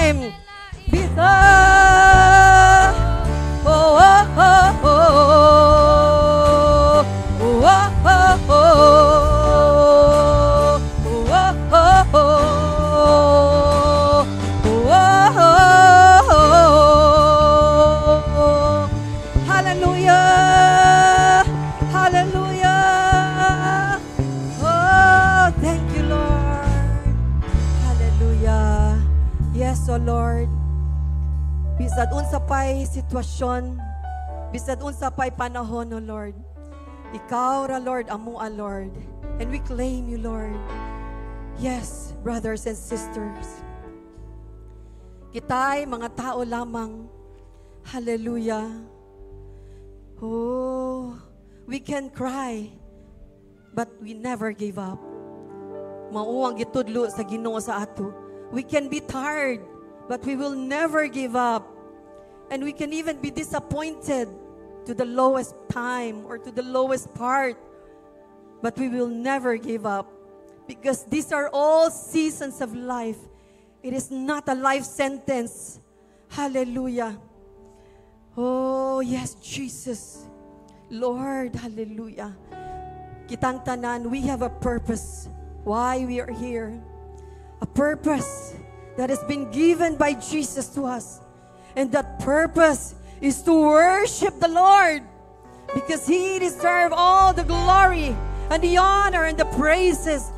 time. Oh, oh, oh, oh, oh, oh, oh. Hallelujah. Hallelujah. Oh, thank you, Lord. Hallelujah. Yes, oh Lord. Bisad unsa pay sitwasyon, bisad unsa pay panahon, oh Lord. Ikaw ra, Lord, amua, Lord. And we claim you, Lord. Yes, brothers and sisters. Kita'y mga tao lamang. Hallelujah. Oh, we can cry, but we never give up. Mauwang gitudlo sa Ginoo sa ato. We can be tired, but we will never give up. And we can even be disappointed to the lowest time or to the lowest part. But we will never give up. Because these are all seasons of life. It is not a life sentence. Hallelujah. Oh, yes, Jesus. Lord, hallelujah. Kitang tanan, we have a purpose why we are here. A purpose that has been given by Jesus to us. And that purpose is to worship the Lord, because He deserves all the glory and the honor and the praises.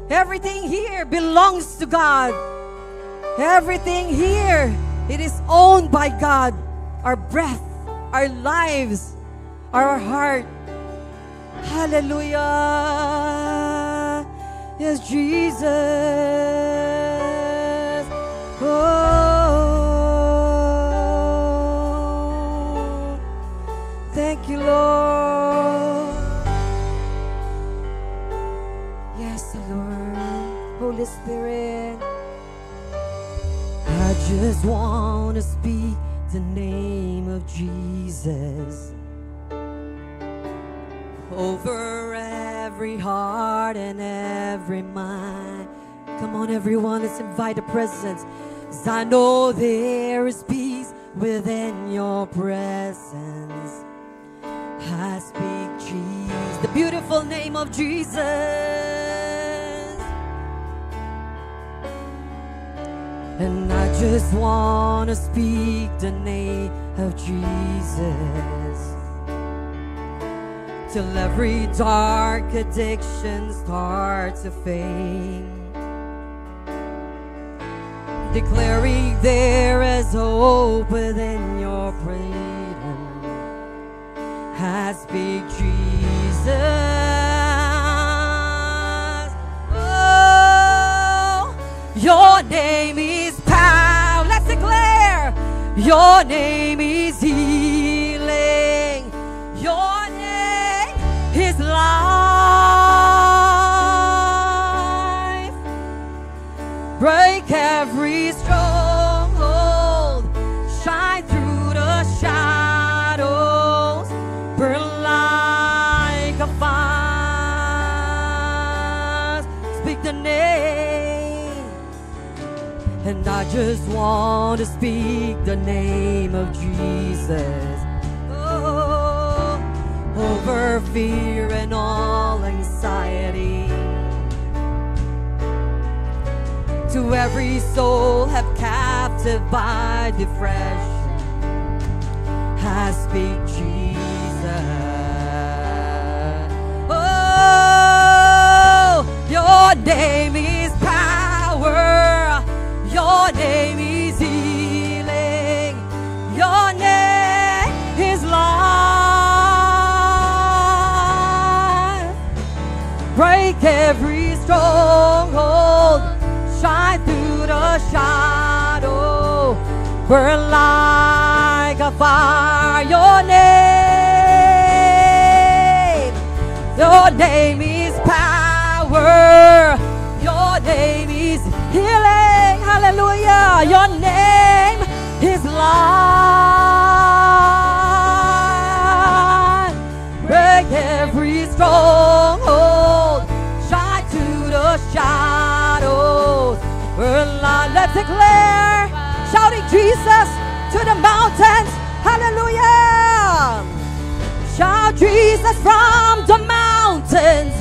Everything here belongs to God. Everything here, it is owned by God. Our breath, our lives, our heart. Hallelujah. Yes, Jesus. Oh, thank you, Lord. Yes, Lord. Holy Spirit. I just want to speak the name of Jesus over every heart and every mind. Come on, everyone, let's invite the presence. 'Cause I know there is peace within your presence. I speak Jesus, the beautiful name of Jesus. And I just want to speak the name of Jesus till every dark addiction starts to fade, declaring there is hope within your freedom. I speak Jesus. Oh, your name is power. Let's declare. Your name is healing. Your name is life. Break every stronghold. Shine through the shadows. Burn like a fire. Speak the name. And I just want to speak the name of Jesus. Oh, over fear and all anxiety. To every soul held captive by depression, I speak Jesus. Oh, your name is power. Your name is healing. Your name is life. Break every stronghold. Shine through the shadow. Burn like a fire. Your name is power. Your name is healing. Hallelujah. Your name is life. Break every stronghold. Shine to the shadows. Let's declare Jesus to the mountains. Hallelujah. Shout Jesus from the mountains.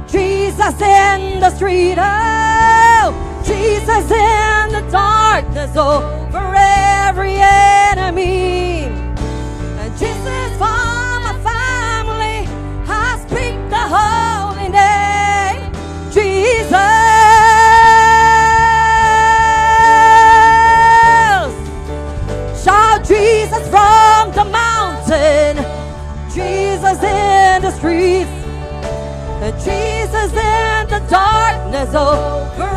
Jesus in the street. Oh, Jesus in the darkness over every enemy. And Jesus for my family. I speak the holy name. Jesus. Shout Jesus from the mountain. Jesus in the streets. Jesus in the darkness over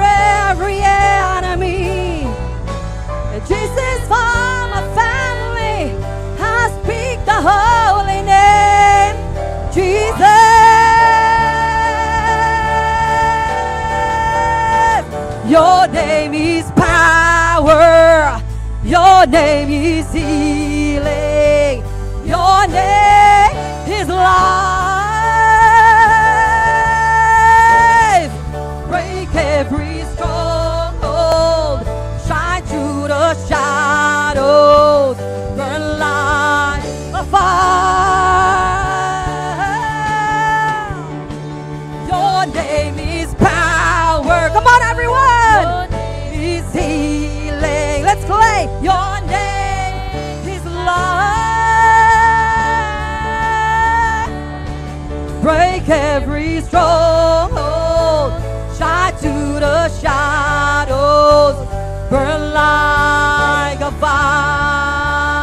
every enemy. Jesus for my family. I speak the holy name. Jesus. Your name is power. Your name is healing. Your name is life. Break every stronghold. Shine through the shadows. Burn like a fire. Your name is power. Come on, everyone. Your name is healing. Let's claim. Your name is life. Break every stronghold. Shine to the shadows. Burn like a fire.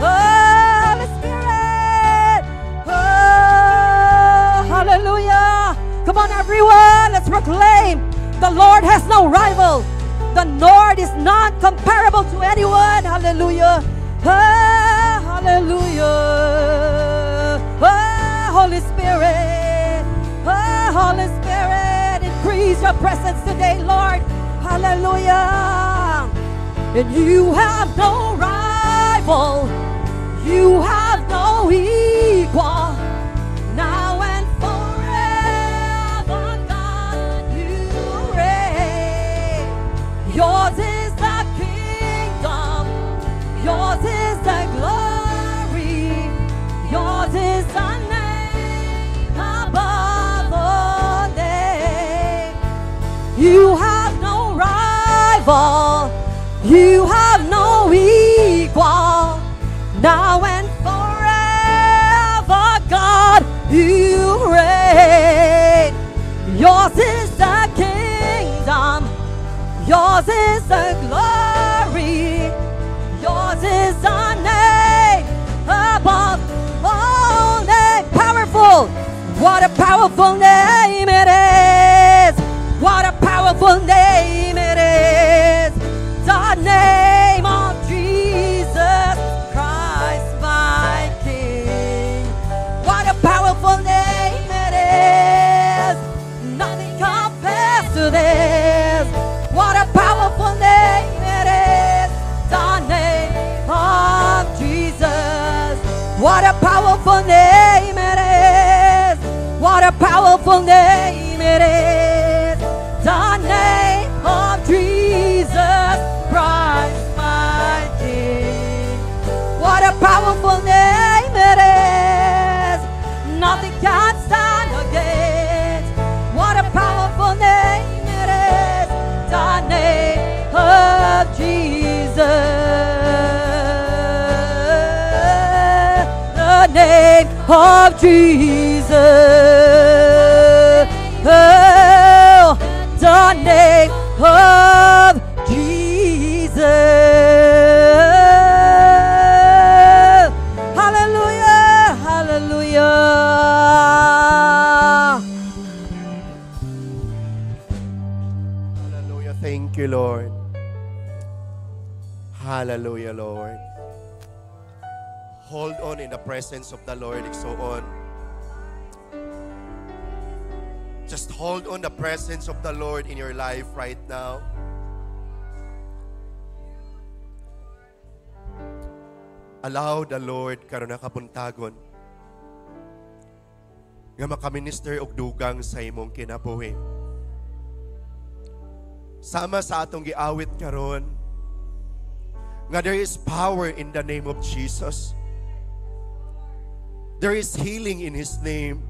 Holy Spirit. Oh, hallelujah. Come on, everyone. Let's proclaim. The Lord has no rival. The Lord is not comparable to anyone. Hallelujah. Oh, hallelujah. Oh, Holy Spirit. Oh, Holy Spirit. Increase your presence today, Lord. Hallelujah. And you have no rival. You have no equal. Now and forever, God, you reign. Yours is the kingdom. Yours is the glory. Yours is the name above all names. You have no rival. You have no equal. Now and forever, God, you reign. Yours is the kingdom. Yours is the glory. Yours is the name above all names. Powerful. What a powerful name it is. What a powerful name it is. The name of Jesus Christ, my King. What a powerful name it is. Nothing compares to this. What a powerful name it is. The name of Jesus. What a powerful name it is. What a powerful name it is. The name of Jesus Christ, my King. What a powerful name it is. Nothing can stand against. What a powerful name it is. The name of Jesus. The name of Jesus. Oh, the name of Jesus. Hallelujah, hallelujah. Hallelujah. Thank you, Lord. Hallelujah, Lord. Hold on in the presence of the Lord. So on. Just hold on the presence of the Lord in your life right now. Allow the Lord karon na kabuntagon nga makaminister og dugang sa imong kinabuhi. Sama sa atong giawit karon, nga there is power in the name of Jesus. There is healing in His name.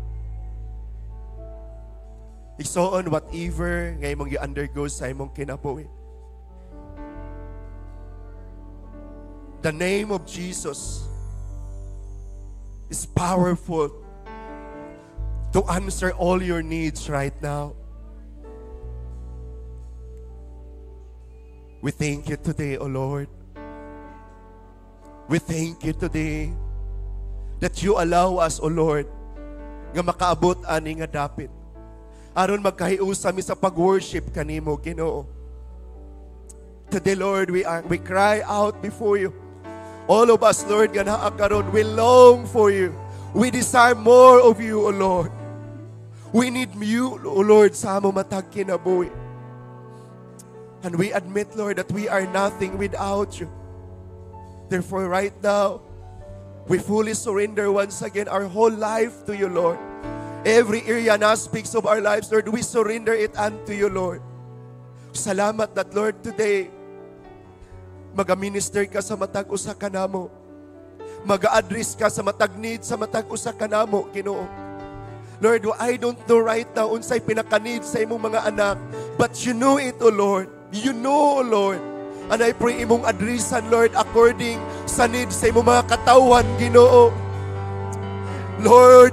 Igsoon whatever nga imong gi-undergo sa imong kinabuhi. The name of Jesus is powerful to answer all your needs right now. We thank you today, O Lord. We thank you today that you allow us, O Lord, nga makaabot ani nga dapit. Aron magkahiusa mi sa pag-worship kanimo, Ginoo. Today, Lord, we cry out before you. All of us, Lord, nga naa karon, we long for you. We desire more of you, O Lord. We need you, O Lord, sa among matag kinabuhi. And we admit, Lord, that we are nothing without you. Therefore, right now, we fully surrender once again our whole life to you, Lord. Every area and aspects of our lives, Lord, we surrender it unto you, Lord. Salamat that, Lord, today, mag-minister ka sa matag usa ka namo. Mag-address ka sa matag need sa matag usa ka namo, Ginoo. Lord, I don't know right now unsay pinaka-need sa imong mga anak, but you know it, O Lord. You know, O Lord. And I pray imong addressan, Lord, according sa needs sa imong mga katawan, Ginoo. Lord,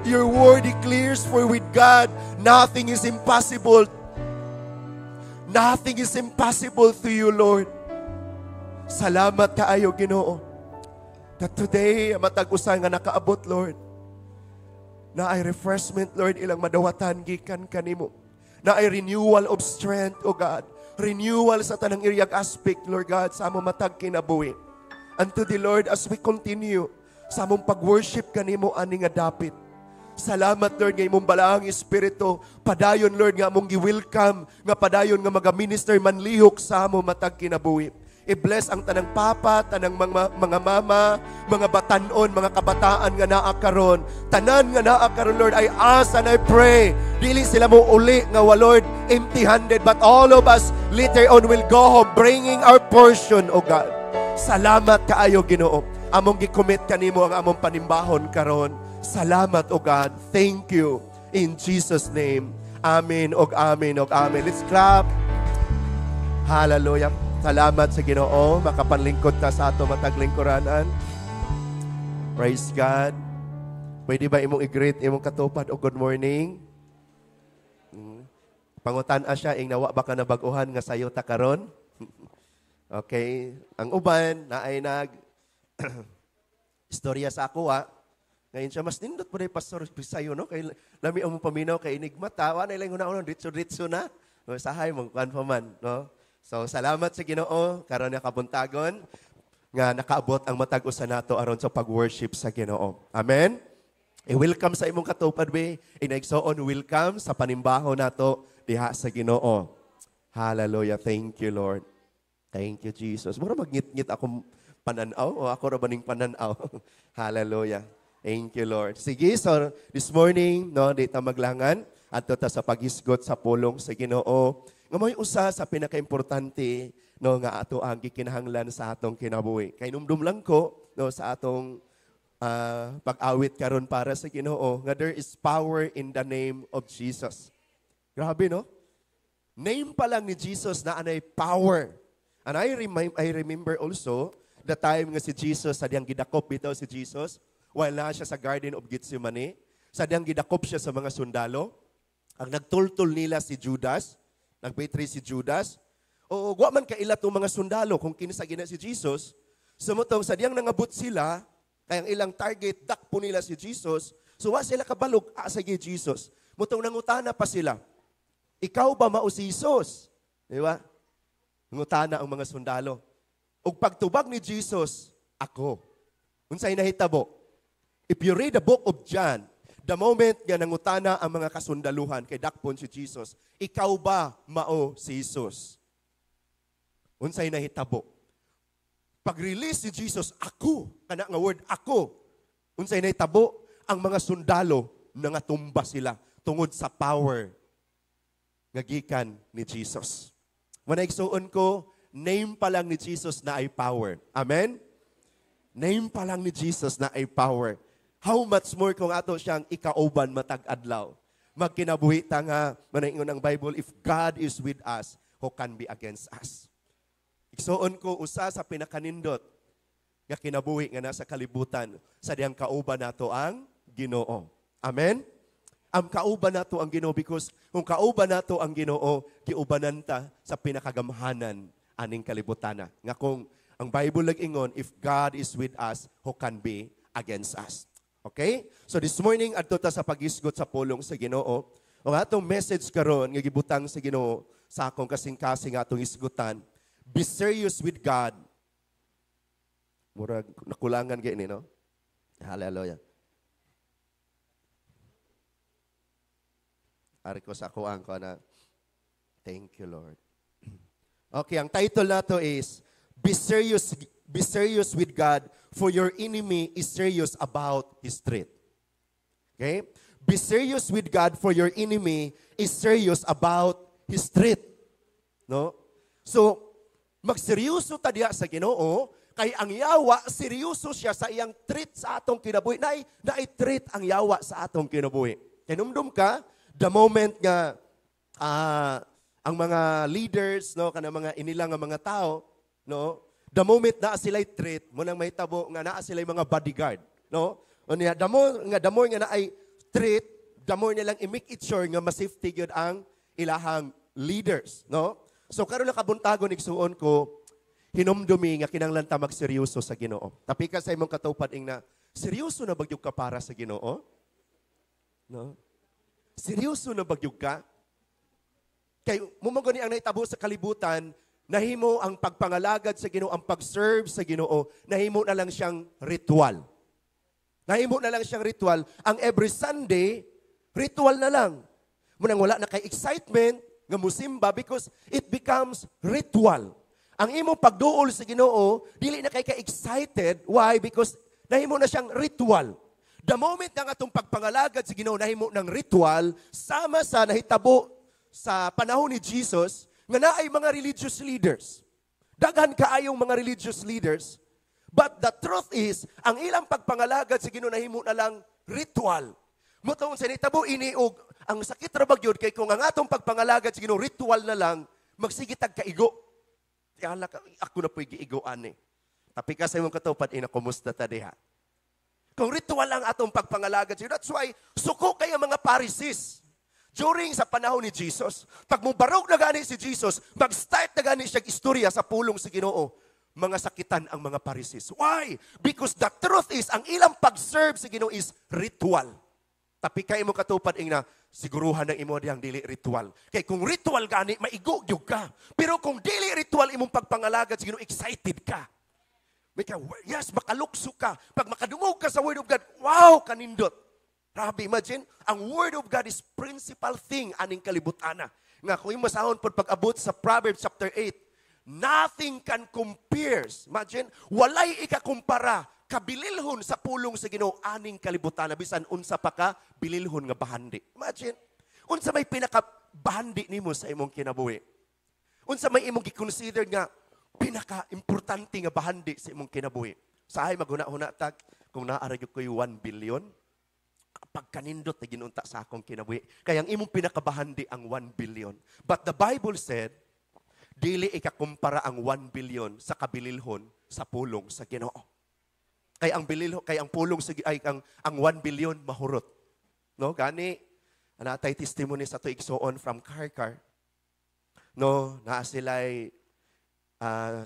your word declares, for with God, nothing is impossible. Nothing is impossible to you, Lord. Salamat kaayo, Ginoo. That today, matag-usa nga nakaabot, Lord, na ay refreshment, Lord, ilang madawatan gikan kanimo. Na ay renewal of strength, O God. Renewal sa tanang iriag aspect, Lord God, sa among matag kinabuhi. And today, Lord, as we continue sa among pag-worship kanimo ani nga dapit. Salamat, Lord, nga imong balaang Espiritu. Padayon, Lord, nga among gi-welcome, nga padayon nga maga-minister manlihok sa among matag kinabuhi. I-bless ang tanang papa, tanang mga mama, mga batanon, mga kabataan nga naa karon. Tanan nga naa karon, Lord, I ask and I pray. Dili sila mo uli nga Lord, empty-handed, but all of us later on will go home bringing our portion, O God. Salamat kaayo, Ginoo. Among gi-commit kanimo ang among panimbahon karon. Salamat, O God. Thank you. In Jesus' name. Amen, og amen, og amen. Let's clap. Hallelujah. Salamat sa Ginoo, makapanlingkod ta sa ato mataglingkuranan. Praise God. Pwede ba imong i-greet imong katupad o good morning? Pangutan-a siya, ing nawa ba ka nabaguhan nga sayo ta karon? Okay. Ang uban, na ay istorya sa ako, ngayon siya, mas nindot po na yung pastor sayo, no? Kay lami ang paminaw, kay enigmata, wala ilang una-una, ritso-ritso na. Sahay, mong kuhan pa man, no? So, salamat sa Ginoo, karon nga kabuntagon, nga nakaabot ang matag-usa nato aron sa pag-worship sa Ginoo. Amen? I-welcome sa imong katupad, be. Inaigsoon, welcome sa panimbaho nato diha sa Ginoo. Hallelujah. Thank you, Lord. Thank you, Jesus. Mura magngit-ngit akong pananaw o ako ra baning pananaw. Hallelujah. Thank you, Lord. Sige, so this morning, no, dito maglangan adto ta sa paghisgot sa pulong sa Ginoo. Nga may usa sa pinakaimportante, no, nga ato ang gikinahanglan sa atong kinabuhi. Kay numdum lang ko, no, sa atong pag-awit karon para sa Ginoo nga there is power in the name of Jesus. Grabe, no? Name pa lang ni Jesus na anay power. And I remember also the time nga si Jesus, sadyang gidakop bitaw si Jesus while na siya sa Garden of Gethsemane. Sadyang gidakop siya sa mga sundalo. Ang nagtultol nila si Judas, nagbetray si Judas. O wa man kaila tong mga sundalo kung kinsa gina si Jesus. Sumutong sadyang nangabot sila, kaya ang ilang target dakpo nila si Jesus. So wa sila kabalog sa Jesus. Mutong nangutana pa sila. Ikaw ba mao si Jesus? Di ba? Nangutana ang mga sundalo. Ug pagtubag ni Jesus, ako. Unsay nahitabo? If you read the book of John, the moment nga nangutana ang mga kasundaluhan kay dakpon si Jesus, ikaw ba mao si Jesus? Unsay nahitabo? Pag-release si Jesus, ako, kana nga word ako. Unsay nahitabo? Ang mga sundalo nangatumba sila tungod sa power nga gikan ni Jesus. Manayigsuon ko name pa lang ni Jesus na ay power. Amen? Name pa lang ni Jesus na ay power. How much more kung ato siyang ikauban matag adlaw. Magkinabuhi ta nga, manaingon ang Bible, if God is with us, who can be against us? Igsuon ko, usa sa pinakanindot, nga kinabuhi nga nasa kalibutan, sa diyang kauban nato ang Ginoo. Amen? Ang kauban nato ang Ginoo because kung kauban nato ang Ginoo, giubanan ta sa pinakagamhanan aning kalibutan. Nga kung ang Bible nag-ingon, if God is with us, who can be against us? Okay? So this morning, adto ta sa pag-isgot sa pulong sa Ginoo. O atong message karon nga gibutang sa Ginoo sa akong kasing-kasing atong isgutan, be serious with God. Murag nakulangan kay ni, no? Hallelujah. Ari ko sa ako na, thank you, Lord. Okay, ang title nato is, be serious with God, for your enemy is serious about his threat. Okay? Be serious with God, for your enemy is serious about his threat. No? So, magseryoso ta diha sa Ginoo, kay ang yawa, seryoso siya sa iyang treat sa atong kinabuhi. Na i-treat ang yawa sa atong kinabuhi. Kinumdum ka, the moment nga ang mga leaders, no, kanang mga inilang nga mga tao, no, the moment na sila treat, mo nang mahitabo nga naa sila mga bodyguard, no? Unya the more nga naay treat, the more nilang i-make it sure nga ma-safety gyud ang ilahang leaders, no? So karon nakabuntagon igsuon ko, hinumdumi nga kinahanglan ta magseryoso sa Ginoo. Tapi ka sa imong katupad na seryoso na bagyog ka para sa Ginoo? No? Seryoso na bagyog ka? Kay mumanggo ni ang nahitabo sa kalibutan, nahimo ang pagpangalagad sa Ginoo, ang pag-serve sa Ginoo, nahimo na lang siyang ritual. Nahimo na lang siyang ritual. Ang every Sunday, ritual na lang. Munang wala na kay excitement nga musimba because it becomes ritual. Ang imong pagduol sa Ginoo, dili na kay ka-excited. Why? Because nahimo na siyang ritual. The moment nga atong pagpangalagad sa Ginoo nahimo ng ritual, sama sa nahitabo sa panahon ni Jesus, nga naay mga religious leaders. Daghan kaayong mga religious leaders. But the truth is, ang ilang pagpangalagad sa Ginoo nahimo na lang ritual. Mutong sa nahitabo iniog, ang sakit ra bagyod kay kung ang atong pagpangalagad sa Ginoo ritual na lang, magsigitag kaigo. Kaya ako na po'y giigoan eh. Tapi ka sa imong katupad, kumusta ta diha? Kung ritual lang atong pagpangalagad sa Ginoo, that's why suko kay ang mga Pharisees. During sa panahon ni Jesus, pag mubarog na gani si Jesus, mag-start na gani siya istorya sa pulong sa Ginoo, mga sakitan ang mga Pharisees. Why? Because the truth is, ang ilang pag-serve sa Ginoo is ritual. Tapi kay mo katupad na siguruhan ng imo diyang dili ritual. Kay kung ritual gani, maigo gyud ka. Pero kung dili ritual imong pagpangalagad sa Ginoo, excited ka. Yes, makalukso ka. Pag makadungog ka sa Word of God, wow, kanindot. Grabe, imagine, ang Word of God is principal thing aning kalibutana. Nga kung masahon po pag-abot sa Proverbs chapter 8, nothing can compare. Imagine, walay ikakumpara, kabililhon sa pulong sa Ginoo aning kalibutana. Bisan unsa pa ka, bililhon nga bahandi. Imagine, unsa may pinaka-bahandi nimo sa imong kinabuhi. Unsa may imong gi-consider nga pinaka-importante nga bahandi sa imong kinabuhi. Sahay maghuna-huna tag, kung naaragyo ko 1 billion, pagkanindot na ginunta sa akong kinabuhi. Kaya ang imong pinakabahandi ang 1 billion. But the Bible said, dili ikakumpara ang 1 billion sa kabililhon sa pulong sa Ginoo. Kaya ang bililhon, kaya ang pulong sa ang 1 billion mahurot. No, gani anatay testimony sa to igsuon from Karkar. No, naa sila'y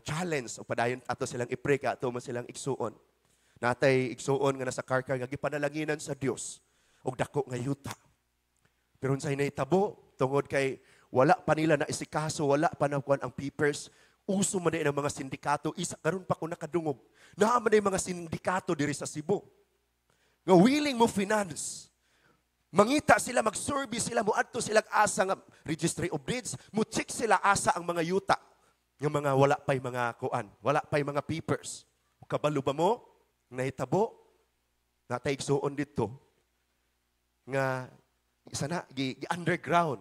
challenge o padayon ato silang i-pray ka ato mo silang igsuon. Natay igsuon nga nasa Karkar nga gipanalanginan sa Dios og dako nga yuta. Pero unsay nahitabo tungod kay wala pa nila na isikaso, wala pa nakuan ang papers, uso man din ang mga sindikato, isa karon pa ko nakadungog. Naa man din mga sindikato diri sa Cebu. Nga willing mo finance. Mangita sila, mag-survey sila, muadto sila asa nga registry of deeds, mu-check sila asa ang mga yuta. Nga mga wala pa'y mga kuan, wala pa'y mga papers. Kabalo ba mo? Nahitabo? Natay igsuon dito. Nga, isa na, underground.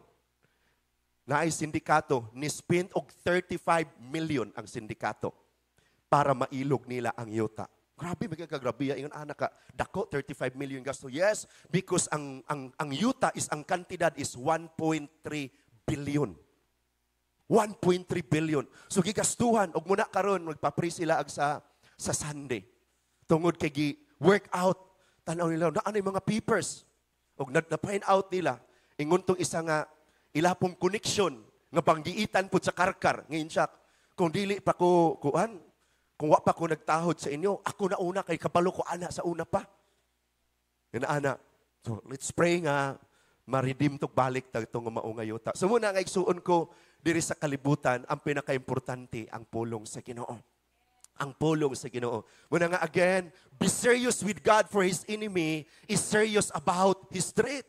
na ay sindikato, ni-spend og 35 million ang sindikato para mailog nila ang yuta. Grabe, magkakagrabe. Ingon anak ka, dako, 35 million gasto. Yes, because ang yuta is, ang kantidad is 1.3 billion. 1.3 billion. So gigastuhan, og muna karon magpa-pray sila sa Sunday. Tungod kay workout, tanaw nila, na ano yung mga papers. Og na-find out nila, ingon tong isa nga, ilapong connection, nga panggiitan po sa karkar. Ngayon siya, kung dili pa ko, kung wa pa ko nagtahod sa inyo, ako na una kay kabalo ko ana sa una pa. Yan ana. So let's pray nga ma-redeem tok balik tagtong maunga yuta. So muna nga igsuon ko diri sa kalibutan, ang pinakaimportante ang pulong sa Ginoo. Ang pulong sa Ginoo. Muna nga again, be serious with God for His enemy is serious about His threat.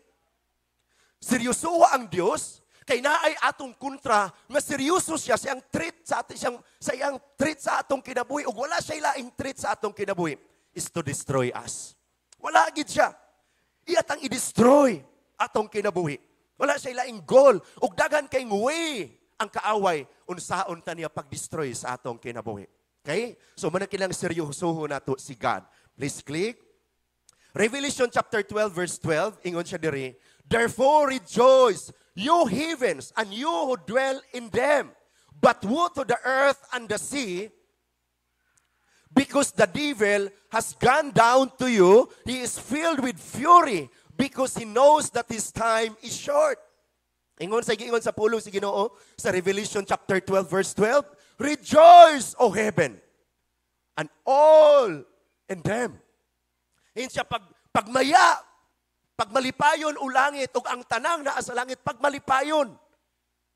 Seryoso ang Dios kay naay atong kontra nga seryoso siya sa iyang treat sa ating sa iyang treat sa atong kinabuhi ug wala siya laing treat sa atong kinabuhi is to destroy us. Wala gid siya. Iyatang i-destroy atong kinabuhi. Wala siya laing goal ug daghan kay way ang kaaway unsaon ta niya pag-destroy sa atong kinabuhi. Okay? So man kilang seryosoho nato si God. Please click. Revelation chapter 12 verse 12 ingon siya diri, therefore rejoice, you heavens, and you who dwell in them. But woe to the earth and the sea, because the devil has gone down to you. He is filled with fury, because he knows that his time is short. Ingon sa pulong si Ginoo, sa Revelation chapter 12, verse 12, rejoice, O heaven, and all in them. Ingon siya, pagmalipayon o langit, o ang tanang naa sa langit, pagmalipayon.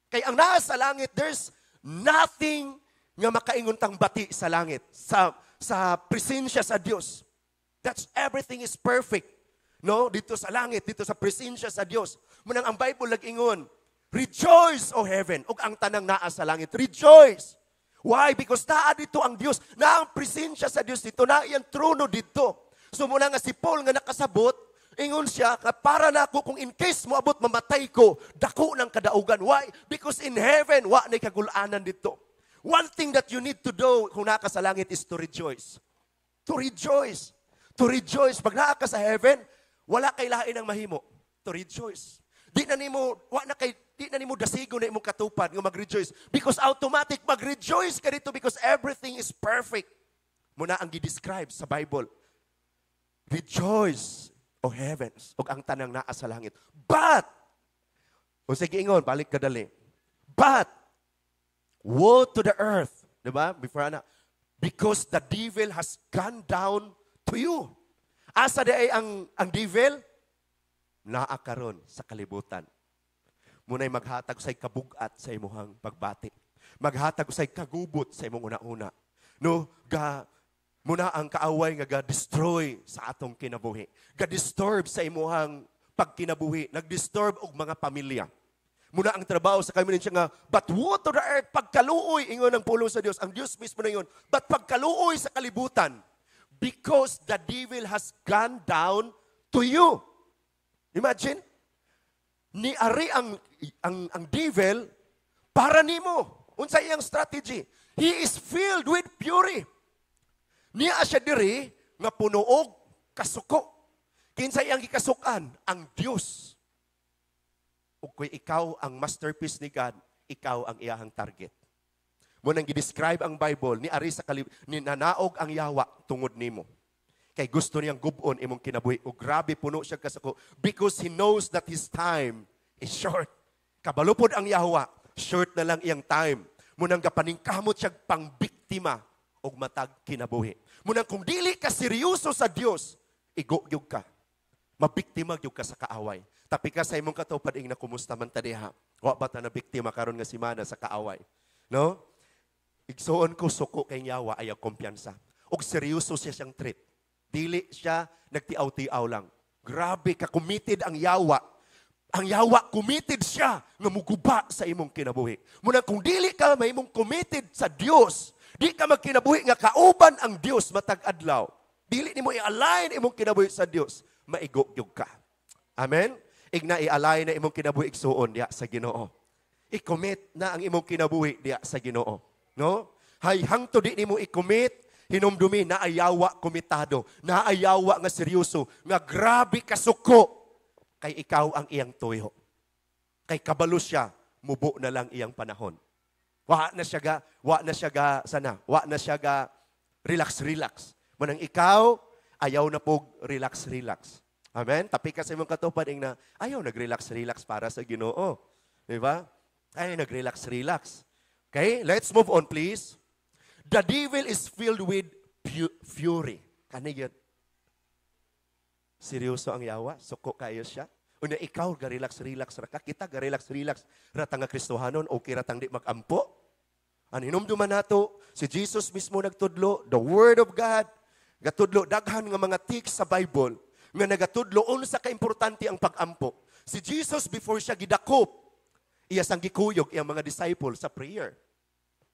Kay ang naa sa langit, there's nothing nga makainguntang bati sa langit, sa presensya sa Diyos. That's everything is perfect. No? Dito sa langit, dito sa presensya sa Diyos. Munang ang Bible nag-ingon, rejoice, O heaven, o ang tanang naa sa langit, rejoice. Why? Because naa dito ang Diyos, na ang presensya sa Diyos dito, na iyang trono dito. So muna nga si Paul nga nakasabot, ingon siya, para na ako kung in case mo abot mamatay ko, dako ng kadaugan. Why? Because in heaven, wa na kagulanan dito. One thing that you need to do kung naka sa langit is to rejoice. To rejoice. To rejoice. Pag naka sa heaven, wala kay lain ang mahimo. To rejoice. Di na nimo dasigo na imong katupad nga mag-rejoice. Because automatic mag-rejoice ka dito because everything is perfect. Muna ang gi-describe sa Bible. Rejoice, O heavens, o ang tanang naa sa langit. But, o sige ingon, balik ka dali. But, woe to the earth. Diba? Before na, because the devil has gone down to you. Asa di ay ang devil? Naakaron sa kalibutan. Muna'y maghatag say kabugat sa imuhang pagbati. Maghatag say kagubot sa imong una-una. No, muna ang kaaway nga ga-destroy sa atong kinabuhi. Ga-disturb sa imuhang pagkinabuhi. Nag-disturb og mga pamilya. Muna ang trabaho sa kami niya nga, but woe to the earth, pagkaluoy, ingon ang pulong sa Diyos. Ang Diyos mismo na yun. But pagkaluoy sa kalibutan, because the devil has gone down to you. Imagine, ni-ari ang devil para nimo. Unsa iyang strategy? He is filled with fury. Niya siya diri nga punuog kasuko. Kinsa iyang gikasukan? Ang Dios. Ug kung ikaw ang masterpiece ni God, ikaw ang iyahang target. Munang gi-describe ang Bible, ni ari sa ni nanaog ang yawa tungod nimo. Kay gusto niyang gubon imong kinabuhi. Ug grabe puno siya kasuko because he knows that his time is short. Kabalupod ang yawa, short na lang iyang time. Munang gapaningkamot siya pangbiktima og matag kinabuhi. Munang kung dili ka seryoso sa Dios, igo-gyug ka. Mabiktima gyud ka sa kaaway. Tapi ka sa imong katupad ing na kumusta man ta diha. Wa ba ta na biktima karon nga semana sa kaaway. No? Igsuon ko suko kay yawa ayaw kumpiyansa. Og seryoso siya siyang treat. Dili siya nagtiaw-tiaw lang. Grabe ka committed ang yawa. Ang yawa committed siya nga muguba sa imong kinabuhi. Munang kung dili ka may imong committed sa Dios, di ka magkinabuhi nga kauban ang Dios matag adlaw. Dili nimo i-align imong kinabuhi sa Dios, maigo-gyug ka. Amen. Igna i-align na imong kinabuhi igsuon diha sa Ginoo. i-commit na ang imong kinabuhi diya sa Ginoo. No? Hay hangtod di nimo i-commit, hinumdumi na ayawa komitado, na ayawa nga seryoso, nga grabe kasuko kay ikaw ang iyang tuyo. Kay kabalo siya, mubo na lang iyang panahon. Wa na siya ga relax. Manang ikaw, ayaw na pog relax. Amen? Tapi kasi mong katupad na ayaw nag-relax para sa Ginoo. Di ba? Ayaw nag-relax. Okay? Let's move on, please. The devil is filled with fury. Kanigyan. Seryoso ang yawa? Suko kayo siya? Una ikaw, ga-relax. Raka kita, ga-relax. Ratang nga Kristohanon, okay ratang di mag-ampo. Ang hinumduman nato, si Jesus mismo nagtudlo, the Word of God, gatudlo, daghan nga mga text sa Bible, nga nagatudlo, unsa ka-importante ang pag-ampo. Si Jesus, before siya gidakop, iya sang gikuyog, iyang mga disciples sa prayer.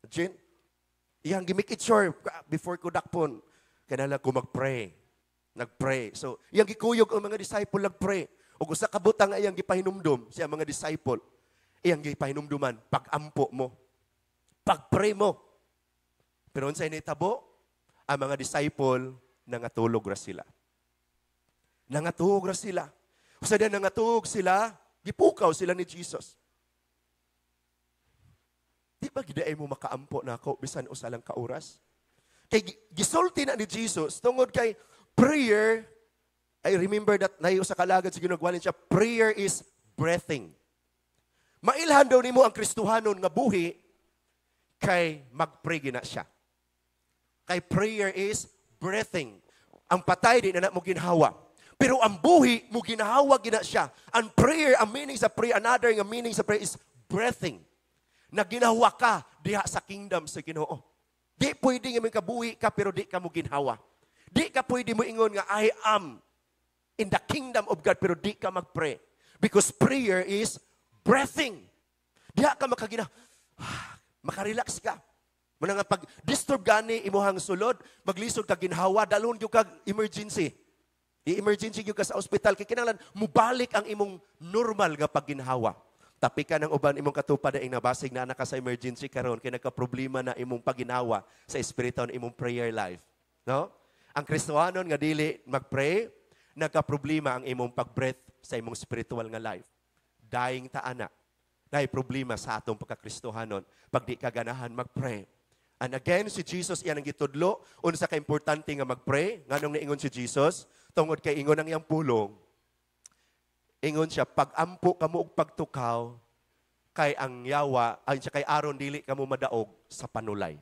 Jin, iyang gimik it sure, before ko dakpon, kanala ko mag-pray. Nag-pray. So, iyang gikuyog ang mga disciple nag-pray. O kung sa kabutang iyang gipahinumdum, siya mga disciple, iyang gipahinumduman, pag-ampo mo. Pag-pray mo. Pero sa initabo, ang mga disciple, nangatulog ra sila. Usa din nangatulog sila, gipukaw sila ni Jesus. Di ba gidaay mo makaampo na ako, bisan usa lang ka oras? Kay gisulti na ni Jesus, tungod kay prayer, I remember that nahiyo sa kalagad sa ginagwalin siya, prayer is breathing. Mailhan daw nimo ang Kristohanon nga buhi, kay mag-pray gina siya. Kay prayer is breathing. Ang patay di na mo ginhawa. Pero ang buhi mo ginhawa gina siya. Ang prayer, ang meaning sa prayer, another nga meaning sa prayer is breathing. Na ginawa ka diha sa kingdom sa Ginoo. Di pwede nga may kabuhi ka pero di ka mo ginhawa. Di ka pwede mo ingon nga I am in the kingdom of God pero di ka mag-pray. Because prayer is breathing. Diha ka makagina. Makarelax ka. Muna nga pag disturb gani imuhang sulod, maglisod ka ginhawa, dalon gyud kag emergency. I-emergency gyud ka sa ospital kay kinahanglan mubalik ang imong normal nga pagginhawa. Tapi ka ng uban imong katupad ang nabasig na anak ka sa emergency karon kay nagka-problema na imong pagginhawa sa espiritu ng imong prayer life. No? Ang Kristohanon nga dili mag-pray, nagka-problema ang imong pag-breath sa imong spiritual nga life. Dying ta ana. Naay problema sa atong pagka-Kristohanon pag di ka ganahan mag-pray. And again, si Jesus iyan ang gitudlo, unsa ka importante nga mag-pray, nganong naingon si Jesus, tungod kay ingon ang iyang pulong. Ingon siya, pag-ampo kamo og pagtukaw, kay ang yawa, ay siya kay aron dili kamo madaog sa panulay.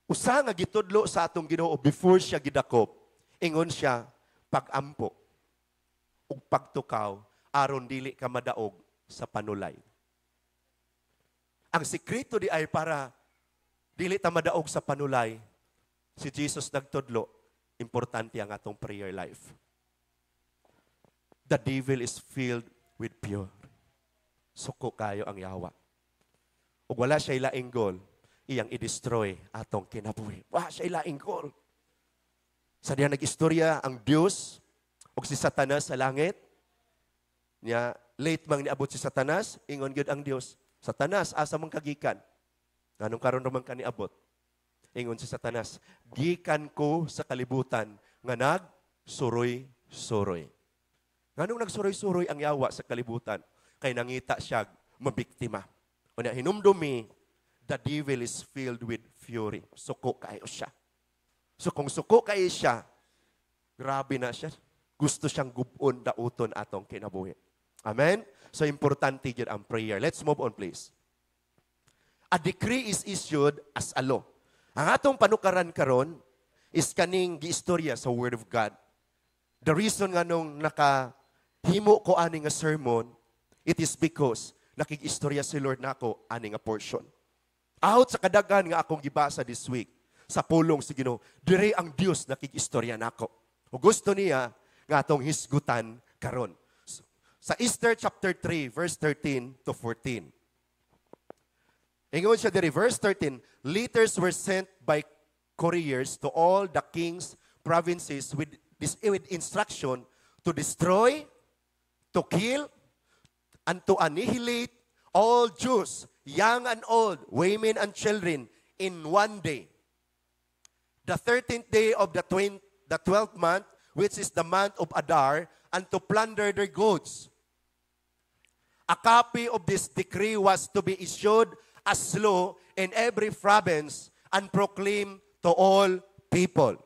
Usa nga gitudlo sa atong Ginoo before siya gidakop, ingon siya, pag-ampo og pagtukaw, aron dili ka madaog sa panulay. Ang sikreto di ay para dili ta madaog sa panulay, si Jesus nagtudlo, importante ang atong prayer life. The devil is filled with pure. Suko kayo ang yawa. Ug wala siya ilaing goal, iyang i-destroy atong kinabuhi. Wala siya ilaing goal. Sa diyan nag-istorya ang Dios ug si Satanas sa langit. Nya late mang niabot si Satanas, ingon gyud ang Dios, Satanas, asa mong kagikan? Nganong karon ra man ka niabot? Ingon si Satanas, gikan ko sa kalibutan nga nagsuroy-suroy. Nganong nagsuroy-suroy ang yawa sa kalibutan? Kay nangita siya mabiktima. Unya hinumdumi, the devil is filled with fury. Suko kayo siya. So kung suko kayo siya, grabe na siya. Gusto siyang gubon dauton atong kinabuhi. Amen? So, importante yun ang prayer. Let's move on, please. A decree is issued as a law. Ang atong panukaran karon is kaning giistorya sa Word of God. The reason nga nung nakahimo ko ani nga sermon, it is because nakig-istorya si Lord nako ani nga portion. Out sa kadaghan nga akong gibasa this week, sa pulong si Ginoo, dire ang Dios nakig-istorya nako. O gusto niya nga atong hisgutan karon. Sa Esther chapter 3, verse 13 to 14. Ingon siya diri, verse 13, letters were sent by couriers to all the king's provinces with instruction to destroy, to kill, and to annihilate all Jews, young and old, women and children, in one day. The 13th day of the 12th month, which is the month of Adar, and to plunder their goods. A copy of this decree was to be issued as law in every province and proclaimed to all people.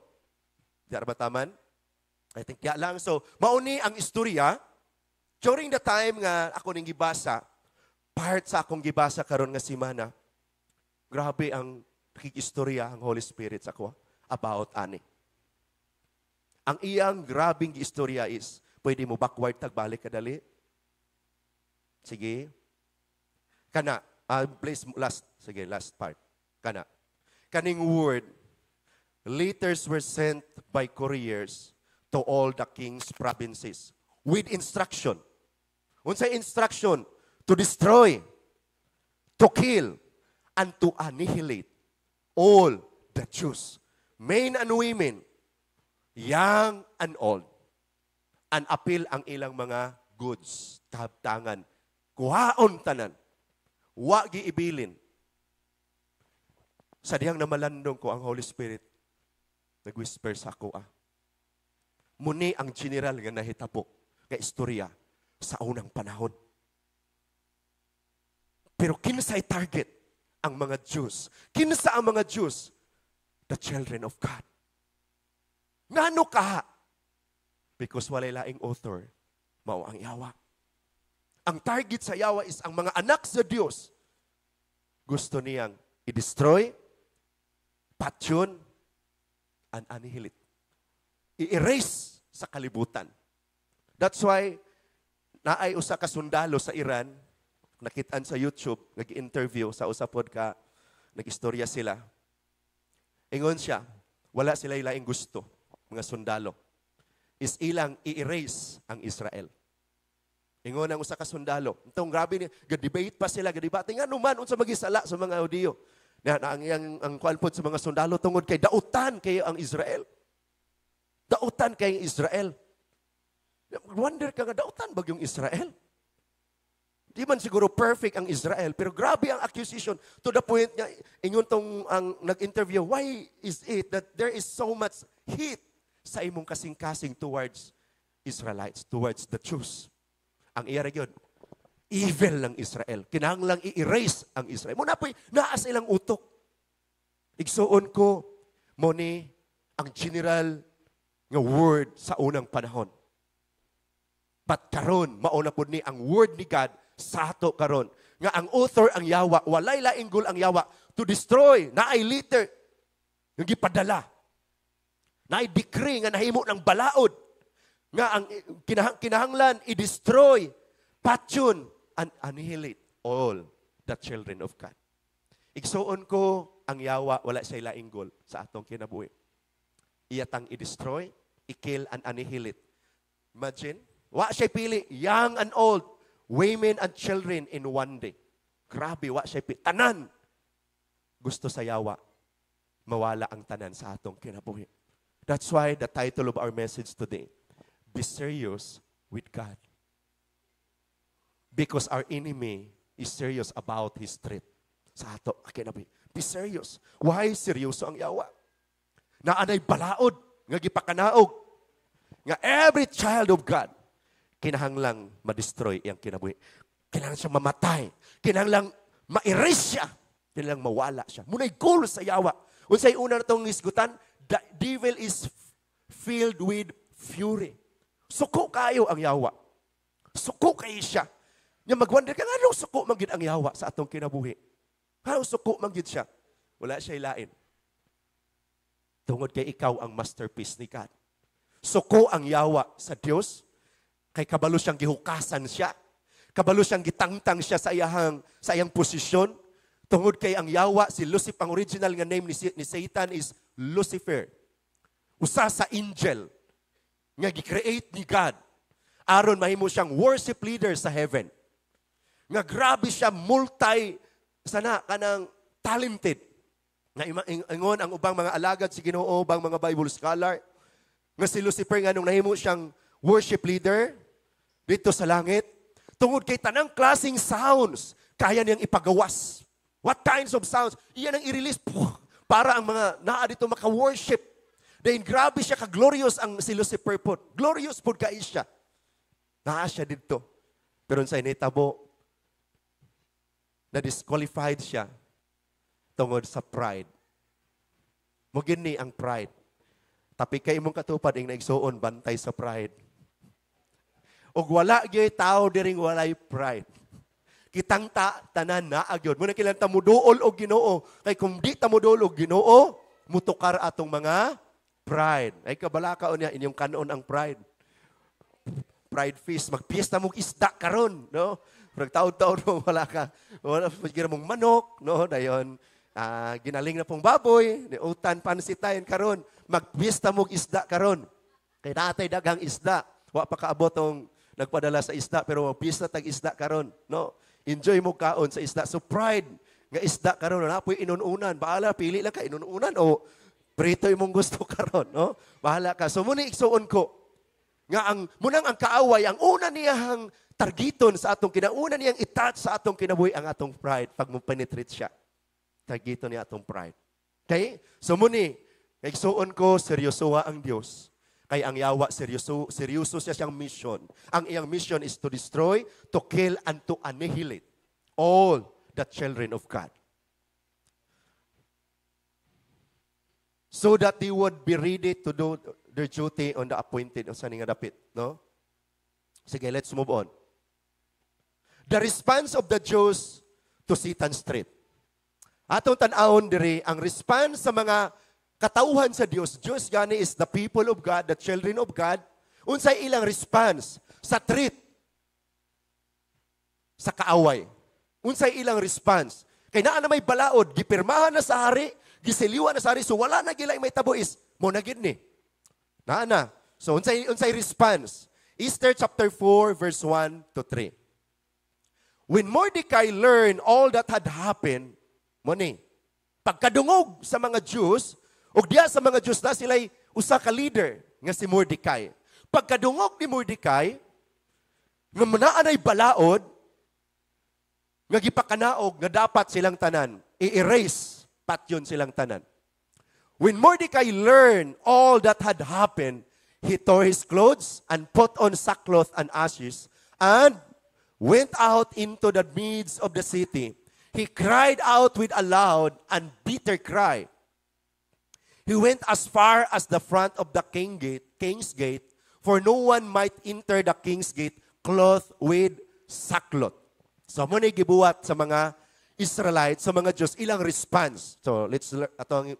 Di ba taman? I think kaya lang. So, mauni ang istorya. During the time nga ako ning gibasa, part sa akong gibasa karon nga semana, grabe ang istorya ang Holy Spirit sa ako about ani. Ang iyang grabing istorya is, pwede mo backward tagbalik kadali? Sige. Kana, please, last part. Kana. Kaning word, letters were sent by couriers to all the king's provinces with instruction. Unsay instruction? To destroy, to kill, and to annihilate all the Jews, men and women, young and old, and appeal ang ilang mga goods, tabtangan, kuhaon tanan, wa giibilin. Sa diyang namalandong ko ang Holy Spirit, nag-whisper sa ako, muni ang general nga nahitabo, nga istorya sa unang panahon. Pero kinsay target ang mga Jews? Kinsa ang mga Jews? The children of God. Ngano ka? Because walay laing author, mao ang Yawa. Ang target sa Yawa is ang mga anak sa Diyos. Gusto niyang i-destroy, patyon, and annihilate. I-erase sa kalibutan. That's why, naay usa ka sundalo sa Iran, nakitaan sa YouTube, nag-interview sa usapod ka, nag-istorya sila. Ingon siya, wala sila ilaing gusto, mga sundalo, is ilang i-erase ang Israel. Ingon ang usa ka sundalo. Itong grabe ni, ga-debate pa sila, ga-debate nga naman, unsa magisala sa mga Hudiyo. Ang kualpod sa mga sundalo tungod kay dautan kayo ang Israel. Dautan kay Israel. Wonder ka nga, dautan ba yung Israel? Di man siguro perfect ang Israel, pero grabe ang accusation to the point nga, ingon tong ang nag-interview, why is it that there is so much hate sa imong kasing-kasing towards Israelites, towards the Jews? Ang iya yun, evil ng Israel. Kinahanglang i-erase ang Israel. Muna po'y naas ilang utok. Igsuon ko, mo ni ang general nga word sa unang panahon. But karon, mauna po ni ang word ni God sa ato karon. Nga ang author ang Yawa, walay laing goal ang Yawa to destroy, na ay letter, yung gipadala. Na ay decree nga nahimo ng balaod. Nga ang kinahanglan i-destroy, patyon, and annihilate all the children of God. Igsuon ko, ang Yawa, wala siya laing goal sa atong kinabuhi. Iyatang i-destroy, i-kill, and annihilate. Imagine, wa siya pili, young and old, women and children in one day. Grabe, wa siya pili. Tanan! Gusto sa Yawa, mawala ang tanan sa atong kinabuhi. That's why the title of our message today, Be Serious with God. Because our enemy is serious about his threat. Sa ato, kinabuhi. Be serious. Why seryoso ang Yawa? Na anay balaod, nga gipakanaog. Nga every child of God, kinahanglang ma-destroy iyang kinabuhi. Kinahanglang siya mamatay. Kinahanglang ma-erase siya. Kinahanglang mawala siya. Muna'y goal sa Yawa. Unsay una na itong isgutan, the devil is filled with fury. Suko kayo ang Yawa. Suko kayo siya. Nga mag-wonder ka, anong suko manggid ang Yawa sa atong kinabuhi? Anong suko manggid siya? Wala siya ilain. Tungod kay ikaw ang masterpiece ni God. Suko ang Yawa sa Diyos. Kay kabalo siyang gihukasan siya. Kabalo siyang gitangtang siya sa iyang posisyon. Tungod kay ang Yawa, si Lucifer, ang original nga name ni Satan is Lucifer. Usa sa angel nga gi-create ni God. Aron mahimo siyang worship leader sa heaven. Nga grabe siya kanang talented. Nga ingon ang ubang mga alagad si Ginoo, ubang mga Bible scholar, nga si Lucifer nga nung nahimo siyang worship leader dito sa langit, tungod kay tanang klaseng sounds kaya niyang ipagawas. What kinds of sounds? Iyan ang i-release para ang mga naa dito maka-worship. Dahil grabe siya ka-glorious ang si Lucifer po. Glorious po ka siya. Naa siya dito. Pero sa initabo, na-disqualified siya tungod sa pride. Mugin ni ang pride. Tapi kay imong katupad ang naigsuon bantay sa pride. Og wala gyud tao diring walay pride. Kitang tanan na agyod. Muna kilang tamuduol og Ginoo. Kay kung di tamuduol og Ginoo, mutukar atong mga pride. Ay kabalakaon niya inyong kanon ang pride. Pride feast, magpiesta mong isda karon, no? Taon-taon mo wala ka. Wala mong manok, no? Dayon, ginaling na pong baboy, utan pansitayin karon, magpiesta mong isda karon. Kay natay daghang isda. Wa pa kaabot tong nagpadala sa isda pero magpiesta tag isda karon, no? Enjoy mo kaon sa isda. So pride nga isda karon na po'y inununan. Bahala pili lang ka inununan o prito imong gusto karon, no? Bahala ka. So muna igsuon ko nga munang ang kaaway ang una niyang targeton sa atong kinauna niyang i-touch sa atong kinabuhi ang atong pride pag mo penetrate siya. Targeton niya atong pride. Okay? So muni igsuon ko seryosoha ang Dios. Kay ang yawa seryoso siya siyang mission. Ang iyang mission is to destroy, to kill and to annihilate all the children of God. So that they would be ready to do their duty on the appointed o sa nga dapit, no? Sige, let's move on. The response of the Jews to Satan's threat. Atong tan-awon diri ang response sa mga katauhan sa Dios. Diyos gani is the people of God, the children of God. Unsay ilang response sa threat sa kaaway. Unsay ilang response. Kay naa na may balaod, gipirmahan na sa hari, gisiliwan na sa hari, so wala na gilay may tabo is mo na gid ni. Na. So, unsay response? Esther chapter 4, verse 1 to 3. When Mordecai learned all that had happened, muni, pagkadungog sa mga Jews, o diya sa mga Jews na sila'y usa ka leader nga si Mordecai. Pagkadungog ni Mordecai, nga manaanay balaod, nga gipakanaog, nga dapat silang tanan, i-erase patyon silang tanan. When Mordecai learned all that had happened, he tore his clothes and put on sackcloth and ashes and went out into the midst of the city. He cried out with a loud and bitter cry. He went as far as the front of the king's gate, for no one might enter the king's gate clothed with sackcloth. So, muna gibuhat sa mga Israelites, sa mga Diyos, ilang response. So, let's atong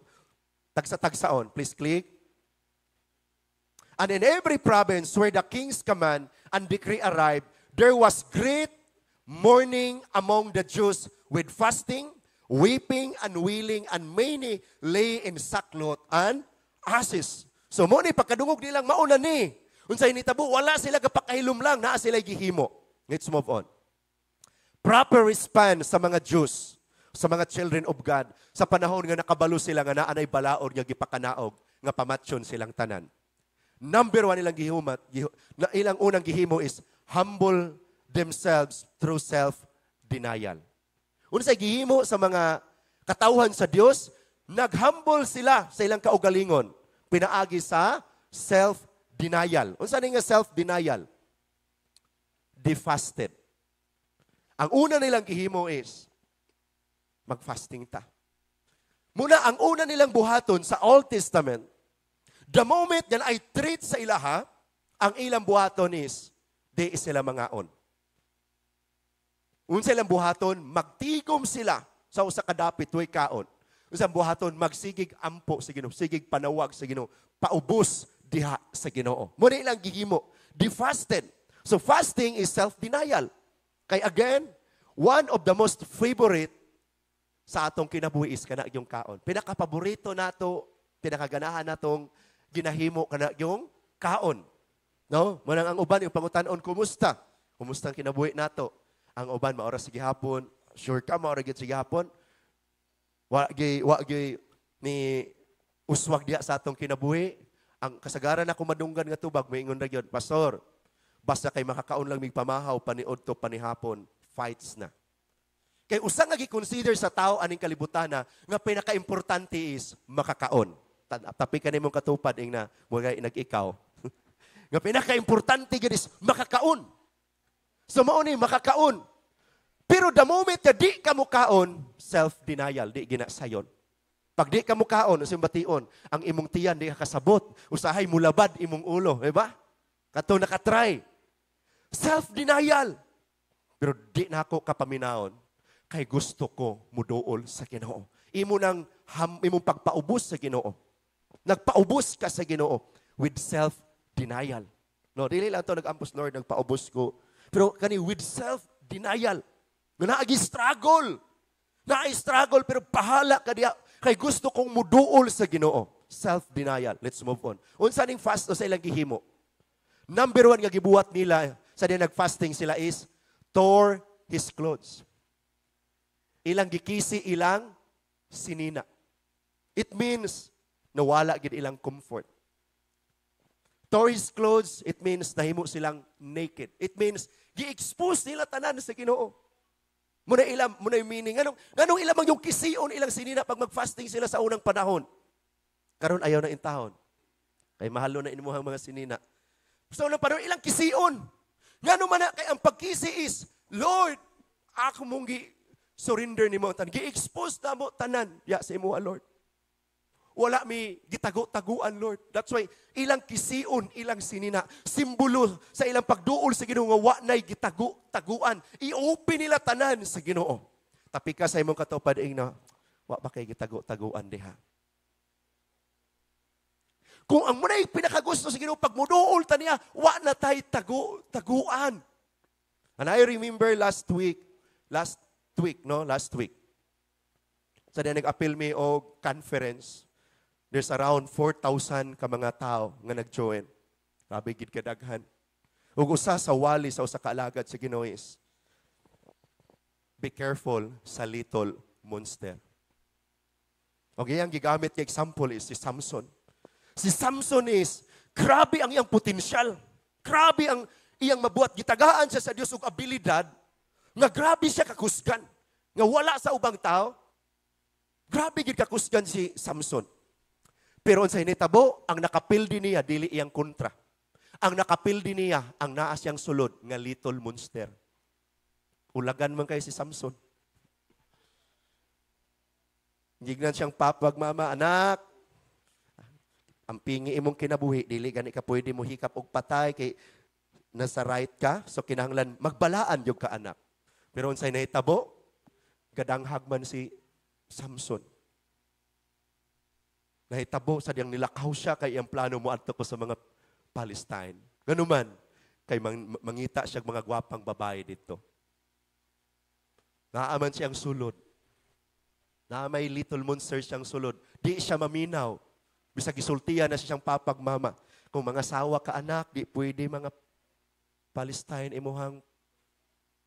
tagsa-tagsaon. Please click. And in every province where the king's command and decree arrived, there was great mourning among the Jews with fasting, weeping, and wailing, and many lay in sackcloth and ashes. So, muna pagkadungog nilang mauna ni. Unsay nitabo, wala sila kapakahilom lang, naa sila gihimo. Let's move on. Proper response sa mga Jews, sa mga children of God, sa panahon nga nakabalo sila nga naanay balaod nga gipakanaog, nga pamatsyon silang tanan. Number one ilang unang gihimo is humble themselves through self-denial. Unsay gihimo sa mga katawhan sa Dios, naghumble sila sa ilang kaugalingon, pinaagi sa self-denial. Unsa ni nga self-denial? They fasted. Ang una nilang gihimo is mag-fasting ta. Muna, ang una nilang buhaton sa Old Testament, the moment yan ay treat sa ilaha, ang ilang buhaton is, di sila mangaon. Unsa ilang buhaton, magtigom sila sa usa ka dapit way kaon. Unsang buhaton, magsigig ampo sa Ginoo, sigig panawag sa Ginoo, paubos diha sa Ginoo. Muna ilang gihimo, they fasted. So fasting is self-denial. Kay again, one of the most favorite sa atong kinabuhi is kana yung kaon. Pinakapaborito nato, pinakaganahan natong ginahimo kana yung kaon. No? Manang ang uban yung pangutanon, kumusta? Kumusta ang kinabuhi nato? Ang uban maora sige hapon, sure ka maora gid sige hapon. Wa gyud ni uswag diha sa atong kinabuhi. Ang kasagaran ako madunggan nga tubag moingon ra gyud, pastor. Basta kay makakaon lang mig pamahaw paniod to panihapon, fights na. Kay usa nga gi-consider sa tao aning kalibutan nga pinaka-importante is makakaon. Tapi ka nimong katupad ing na mga nag-ikaw. Nga pinaka-importante gid is makakaon. So mao ni makakaon. Pero the moment nga di ka mukaon, self-denial, di ginasayon. Pag di ka mukaon, usimbation, ang imong tiyan di ka kasabot, usahay mulabad imong ulo, di ba? Kato nakatry. Self-denial. Pero di na ako kapaminaon, kay gusto ko muduol sa Ginoo. Imong pagpaubos sa Ginoo. Nagpaubos ka sa Ginoo with self-denial. No, dili lang to nag-ampos Lord, nagpaubos ko. Pero kani with self-denial. Naagi-struggle. Naagi-struggle pero bahala ka diya. Kay gusto kong muduol sa Ginoo. Self-denial. Let's move on. Unsa ning fast o sa ilang gihimo? Number 1 nga gibuhat nila sa diya nag-fasting sila is tore his clothes. Ilang gikisi, ilang sinina. It means nawala gid ilang comfort. Tore his clothes, it means nahimo silang naked. It means gi-expose nila tanan sa Ginoo. Muna yung meaning. Ganong ilamang yung kisiyon ilang sinina pag mag-fasting sila sa unang panahon. Karon ayaw na intahon. Kay mahalo na inumuhang mga sinina. Sa unang panahon, ilang kisiyon. Ngano man na, kay ang pagkisi is, Lord, ako mong surrender ni mo. Gi-expose na mo tanan. Ya, sa imuha, Lord. Wala mi gitago-taguan, Lord. That's why ilang kisiun, ilang sinina, simbolo sa ilang pagduol sa Ginoo nga wa nay gitago-taguan. I-open nila tanan sa Ginoo. Tapi ka sa imong katupad ing na wa ba kay gitago-taguan diha. Kung ang munay pinakagusto sa Ginoo pag muduol ta niya, wa na tay tago-taguan. And I remember last week. Sa nag-appeal mi og conference. There's around 4,000 ka mga tao nga nag-join. Grabe gid kadaghan. Ug usa sa wali sa usa ka alagad sa Ginoo is, be careful sa little monster. Okay, ang gigamit nga example is si Samson. Si Samson is, grabe ang iyang potensyal. Grabe ang iyang mabuhat. Gitagaan siya sa Dios og abilidad nga grabe siya kakusgan. Nga wala sa ubang tao. Grabe gid kakusgan si Samson. Pero unsay nitabo, ang nakapildi niya dili iyang kontra. Ang nakapildi niya ang naa siyang sulod nga little monster. Ulagan man kay si Samson. Gignan siyang papag mama, anak. Ang pingi imong kinabuhi dili gani ka pwede mo hikap og patay kay nasa right ka, so kinahanglan magbalaan jud ka anak. Pero unsay nahitabo, gadanghag man si Samson. Nahitabo sa diyang nilakaw siya kay iyang plano mo adto ko sa mga Palestine. Ganuman, kay mangita siya mga gwapang babae dito. Naaman siyang sulod. May little monster siyang sulod. Di siya maminaw. Bisag gisultihan na siyang papag mama. Kung mga sawa ka anak, di pwede mga Palestine imuhang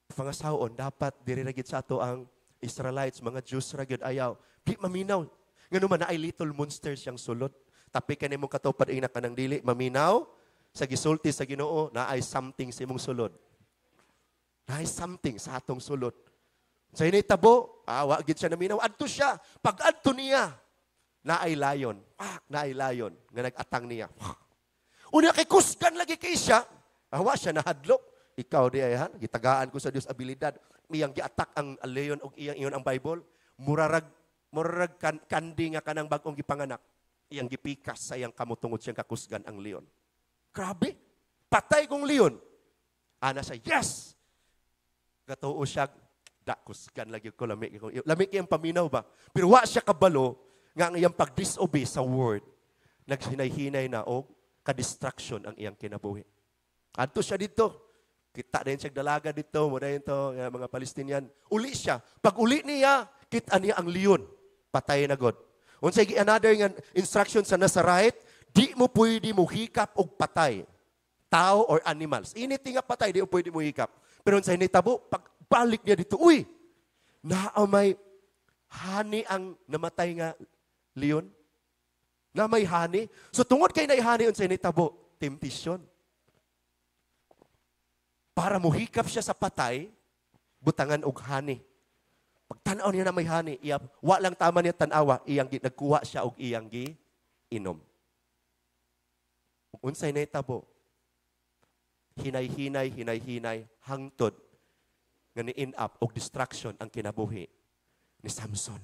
pangasawon. Dapat diri ra gid sa ato ang Israelites, mga Jews ra gyud ayaw. Di maminaw. Ngano man na ay little monster siyang sulod. Tapi kanimong katupad ina kanang dili maminaw sa gisulti sa Ginoo na ay something sa imong sulod. Na ay something sa atong sulod. Sa hinitabo, wa gid siya naminaw. Adto siya. Pag adto niya, na ay layon. Na ay layon nga nag-atang niya. Unya kay kusgan lagi kay siya. Wa siya nahadlok. Ikaw di ay gitagaan ko sa Dios abilidad. Iyang gi-attack ang leon og iyang ang Bible. Murarag kandi nga kanang bag-ong gipanganak. Iyang gipikas sa iyang kamutungod siyang kakusgan ang leon. Grabe. Patay kong leon. Ana siya, yes! Gatuo siya, kusgan lagi ko lamig. Lamig iyang paminaw ba? Pero wa siya kabalo nga ang iyang pag-disobey sa word. Naghinay-hinay na og ka-distraction ang iyang kinabuhi. Adto siya dito. Kita din siya dalaga dito. Muna yun to, mga Palestinian. Uli siya. Pag uli niya, kita niya ang leon. Patay na God. Unsay another nga instruction sa Nazarite, di mo pwede mo hikap og patay. Tao or animals. Anything nga patay, di mo pwede mo hikap. Pero unsay nitabo, pagbalik niya dito, uy, naamay hani ang namatay nga leon. Na may hani. So tungod kay na hani unsay nitabo, temptation. Para mo hikap siya sa patay, butangan og hani. Pagtanaw niya na may hani, wa lang tama niya tanawa, nagkuha siya og iyang inom. Unsay nahitabo, hinay-hinay, hangtod, nga ni-end up og distraction ang kinabuhi ni Samson.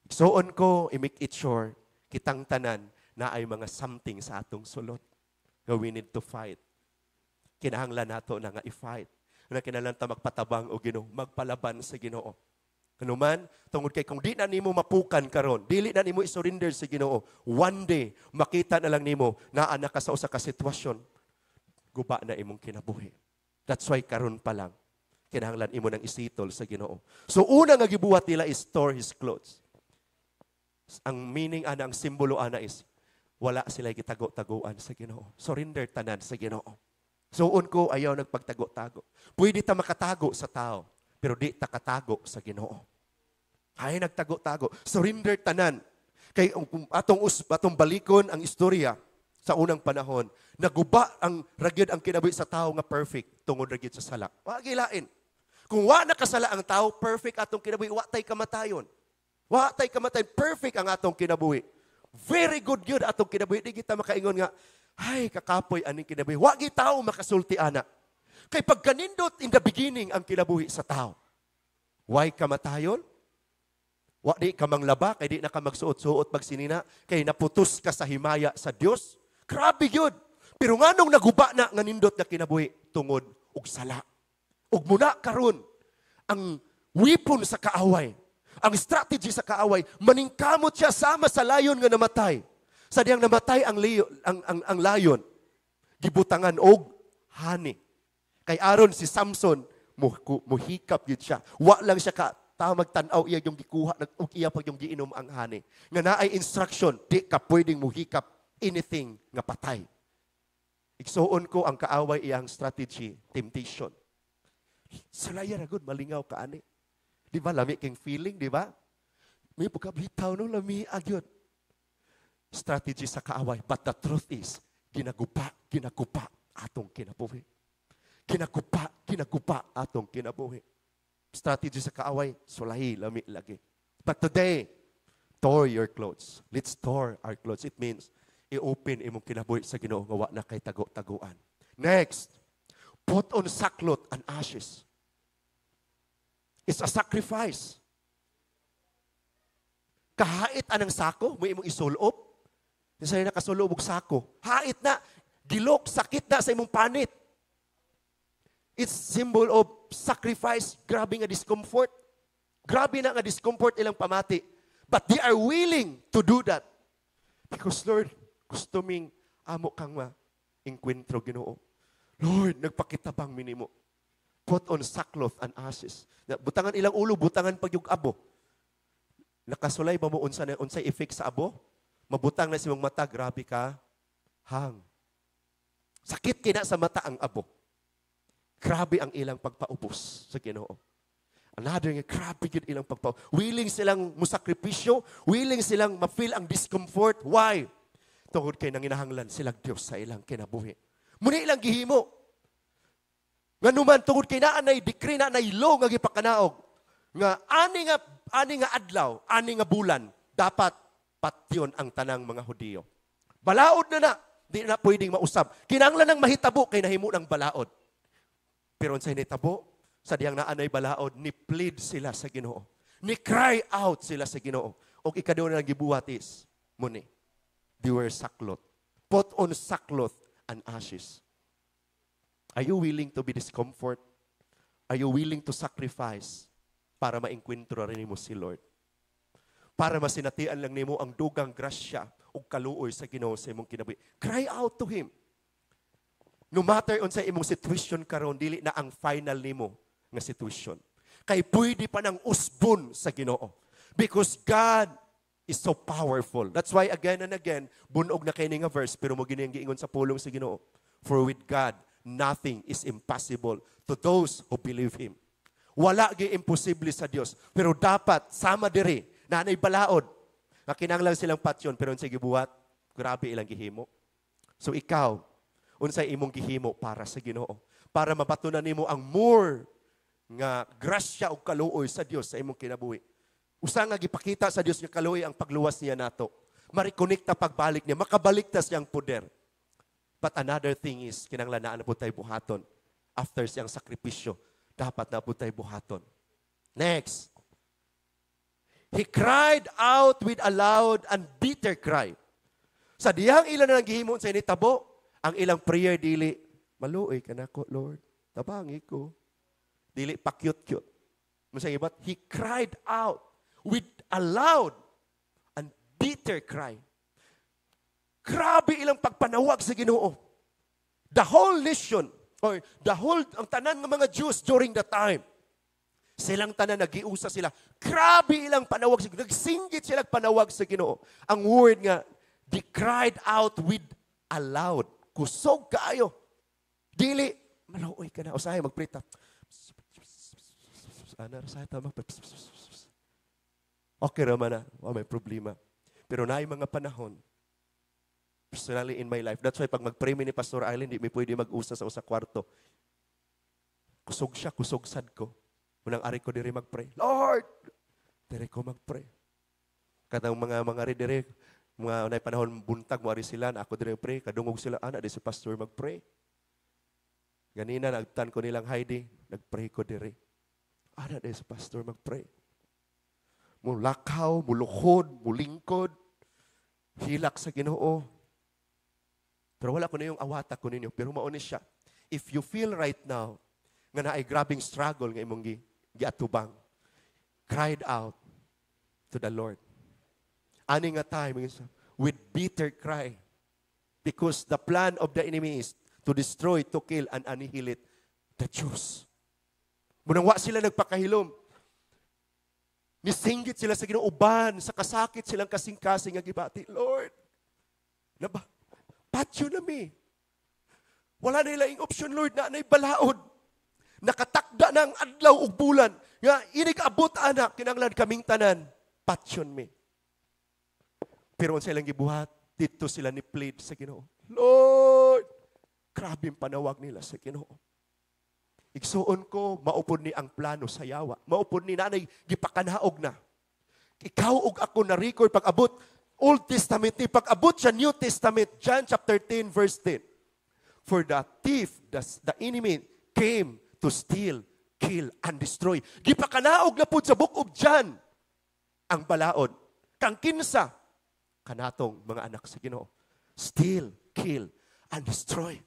Igsuon ko, i-make it sure, kitang tanan na ay mga something sa atong sulod. Nga we need to fight. Kinahanglan nato na nga i-fight. Na kinahanglan ta magpatabang o Ginoo, magpalaban sa Ginoo. Kanuman, tungod kay kung di na nimo mapukan karon, dili na nimo i-surrender sa Ginoo, one day makita na lang nimo na anak ka sa usa ka sitwasyon, guba na imong kinabuhi. That's why karon pa lang kinahanglan imo nang isitol sa Ginoo. So una nga gibuhat nila is store his clothes. Ang meaning ana, ang simbolo ana is wala sila gitago-taguan sa Ginoo. Surrender tanan sa Ginoo. Suon ko, ayaw nagpagtago-tago. Pwede ta makatago sa tao, pero di ta katago sa Ginoo. Ay nagtago-tago. Surrender tanan. Kay atong balikon ang istorya sa unang panahon, naguba ang ragid ang kinabuhi sa tao nga perfect tungod ragid sa sala. Wa gilain. Kung wa nakasala ang tao, perfect atong kinabuhi, wa tay kamatayon. Wa tay kamatayon, perfect ang atong kinabuhi. Very good yun atong kinabuhi. Di kita makaingon nga, ay, kakapoy aning kinabuhi. Wagi tao makasulti ana. Kay pagkanindot in the beginning ang kinabuhi sa tao. Why kamatayon? Wa di ka manglaba, kay di na ka magsuot-suot magsinina, kay naputos ka sa himaya sa Dios. Grabe yun. Pero nganong naguba na nga nindot na kinabuhi tungod og sala. Ug muna karon ang weapon sa kaaway, ang strategy sa kaaway, maningkamot siya sama sa layon nga namatay. Sa diyang namatay ang layon, gibutangan og hani. Kay aron si Samson, muhikap yun siya. Wa lang siya ka magtanaw iya yung gikuha, ug iya pag yung giinom ang hani. Nga naay instruction, di ka pwedeng muhikap anything nga patay. Igsuon ko ang kaaway iyang strategy, temptation. Salaya na good, malingaw ka ani. Di ba, lami king feeling, di ba? May pagkabitaw no, lami agyod. Strategy sa kaaway. But the truth is, ginagupa atong kinabuhi. Ginagupa atong kinabuhi. Strategy sa kaaway, sulahi, lami lagi. But today, store your clothes. Let's store our clothes. It means, i-open imong kinabuhi sa Ginoo nga wa na kay tago-taguan. Next, put on sackcloth and ashes. It's a sacrifice. Kahait anang sako, mo imong isulop. Sa'yo nakasulub og sako. Hait na, gilok, sakit na sa imong panit. It's symbol of sacrifice. Grabe nga discomfort. Grabe na nga discomfort ilang pamati. But they are willing to do that. Because Lord, gusto ming amo kang ma-enkwentro Ginoo. Lord, nagpakitabang minimo. Put on sackcloth and ashes. Butangan ilang ulo, butangan pag yung abo. Nakasulay ba mo unsay effect sa abo? Mabutang na si mong mata, grabe ka, hang. Sakit kina sa mata ang abo. Grabe ang ilang pagpaubos sa Ginoo. Another nga, grabe yun ilang pagpaubos. Willing silang musakripisyo, willing silang ma-feel ang discomfort. Why? Tungod kay nanginahanglan silang Diyos sa ilang kinabuhi. Muna ilang gihimo. Nga numan, tungod kay naanay, decree naanay law nga gipakanaog. Nga ani nga adlaw, ani nga bulan, dapat patyon ang tanang mga Hudiyo. Balaod na, di na pwedeng mausab. Kinahanglan ng mahitabo kay nahimo ng balaod. Pero unsay nahitabo, sa diyang naanay balaod, ni plead sila sa Ginoo. Ni cry out sila sa Ginoo. O ikaduha na gibuhat is, muni, they wear sackcloth. Put on sackcloth and ashes. Are you willing to be discomfort? Are you willing to sacrifice para ma-enkwentro rin mo si Lord? Para masinatian lang nimo ang dugang grasya o kaluoy sa Ginoo sa imong kinabuhi. Cry out to Him. No matter unsa imong situation karon, dili na ang final nimo nga situation. Kay pwede pa nang usbon sa Ginoo. Because God is so powerful. That's why again and again, bunog na kay nga verse, pero mo giniyang giingon sa pulong sa Ginoo. For with God, nothing is impossible to those who believe Him. Wala gi imposible sa Dios. Pero dapat sama diri nanay balaod. Nakinanglang silang patyon pero unsay gibuhat, grabe ilang gihimo. So ikaw, unsay imong gihimo para sa Ginoo? Para mabatunan nimo ang more nga grasya o kaluoy sa Dios sa imong kinabuhi. Usa nga gipakita sa Dios nga kaluoy ang pagluwas niya nato. Marikonekta pagbalik niya, makabalik ta siyang poder. But another thing is, kinanglanaan na po tayo buhaton. After siyang sakripisyo, dapat na po tayo buhaton. Next. He cried out with a loud and bitter cry. Sa diyang ilan na naghihimon sa initabo, ang ilang prayer dili, maluoy ka na ko, Lord. Tabangi ko. Dili pa cute-cute. Masang ibat, he cried out with a loud and bitter cry. Grabe ilang pagpanawag sa Ginoo. The whole nation, or ang tanan ng mga Jews during the time, silang tanan nagiusa sila. Grabe ilang panawag sa Ginoo. Nagsinggit sila panawag sa Ginoo. Ang word nga, they cried out with a loud. Kusog kaayo. Dili, maluoy ka na. Usahay, magprita. Okay naman na. May problema. Pero na mga panahon, personally in my life. That's why pag mag-pray ni Pastor Arlen, hindi may pwede mag-usa sa usa kwarto. Kusog siya, kusog sad ko. Unang ari ko diri mag-pray. Lord! Diri ko mag-pray. Katang mga dire, mga unay panahon buntag, mo ari sila, na ako diri pray, kadungog sila, di si Pastor mag-pray. Ganina, nagtan ko nilang Heidi, nag-pray ko diri. Di si Pastor mag-pray. Mulakaw, muluhod, mulingkod, hilak sa Ginoo. Pero wala ko na yung awata ko ninyo. Pero mauni siya. If you feel right now, nga na ay grabing struggle nga imong giatubang, cried out to the Lord. Ani nga time, with bitter cry. Because the plan of the enemy is to destroy, to kill, and annihilate the Jews. Munang sila nagpakahilom. Nisinggit sila sa Ginoo, uban, sa kasakit silang kasing-kasing nga gibati. Lord, patyo na mi. Wala na ilang option, Lord, na anay balaod. Nakatakda na ang adlaw ug bulan. Nga, inig-abot anak, kinanglan kaming tanan. Patyon mi. Pero kung silang gibuhat, dito sila ni plead sa Ginoo. Lord, grabe ang panawag nila sa Ginoo. Igsuon ko, maupod ni ang plano sa yawa. Maupod ni nanay, gipakanaog na. Ikaw ug ako na record pag-abot Old Testament, pag-abot siya New Testament, John chapter 10, verse 10. For the thief, the enemy, came to steal, kill, and destroy. Gipakanaog na po sa book of John ang balaod. Kang kinsa, kanatong mga anak sa Ginoo. Steal, kill, and destroy.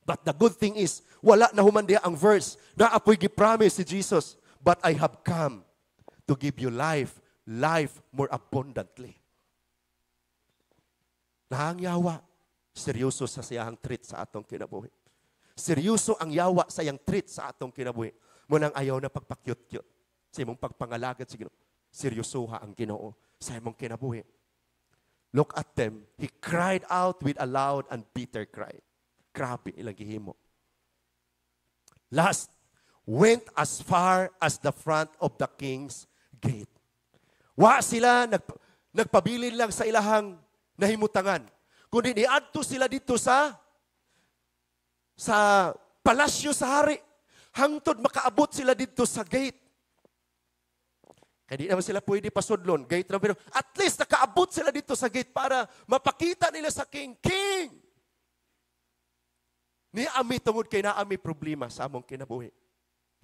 But the good thing is, wala na humandiya ang verse na apoy gipromise si Jesus, but I have come to give you life, life more abundantly. Nahang yawa, seryoso sa siyang treat sa atong kinabuhi. Seryoso ang yawa sa iyang treat sa atong kinabuhi. Munang ayaw na pagpakyut-kyut. Sa imong pagpangalagad sa Ginoo. Seryosoha ang Ginoo sa imong kinabuhi. Look at them. He cried out with a loud and bitter cry. Grabe ilang gihimo. Last, went as far as the front of the king's gate. Wa sila, nagpabilin lang sa ilahang nahimutangan. Kundi niadto sila dito sa palasyo sa hari. Hangtod makaabot sila dito sa gate. Kaya di naman sila pwede pasudlon. Gate na, pero at least nakaabot sila dito sa gate para mapakita nila sa king. King! Niami tungod kay naami problema sa among kinabuhi.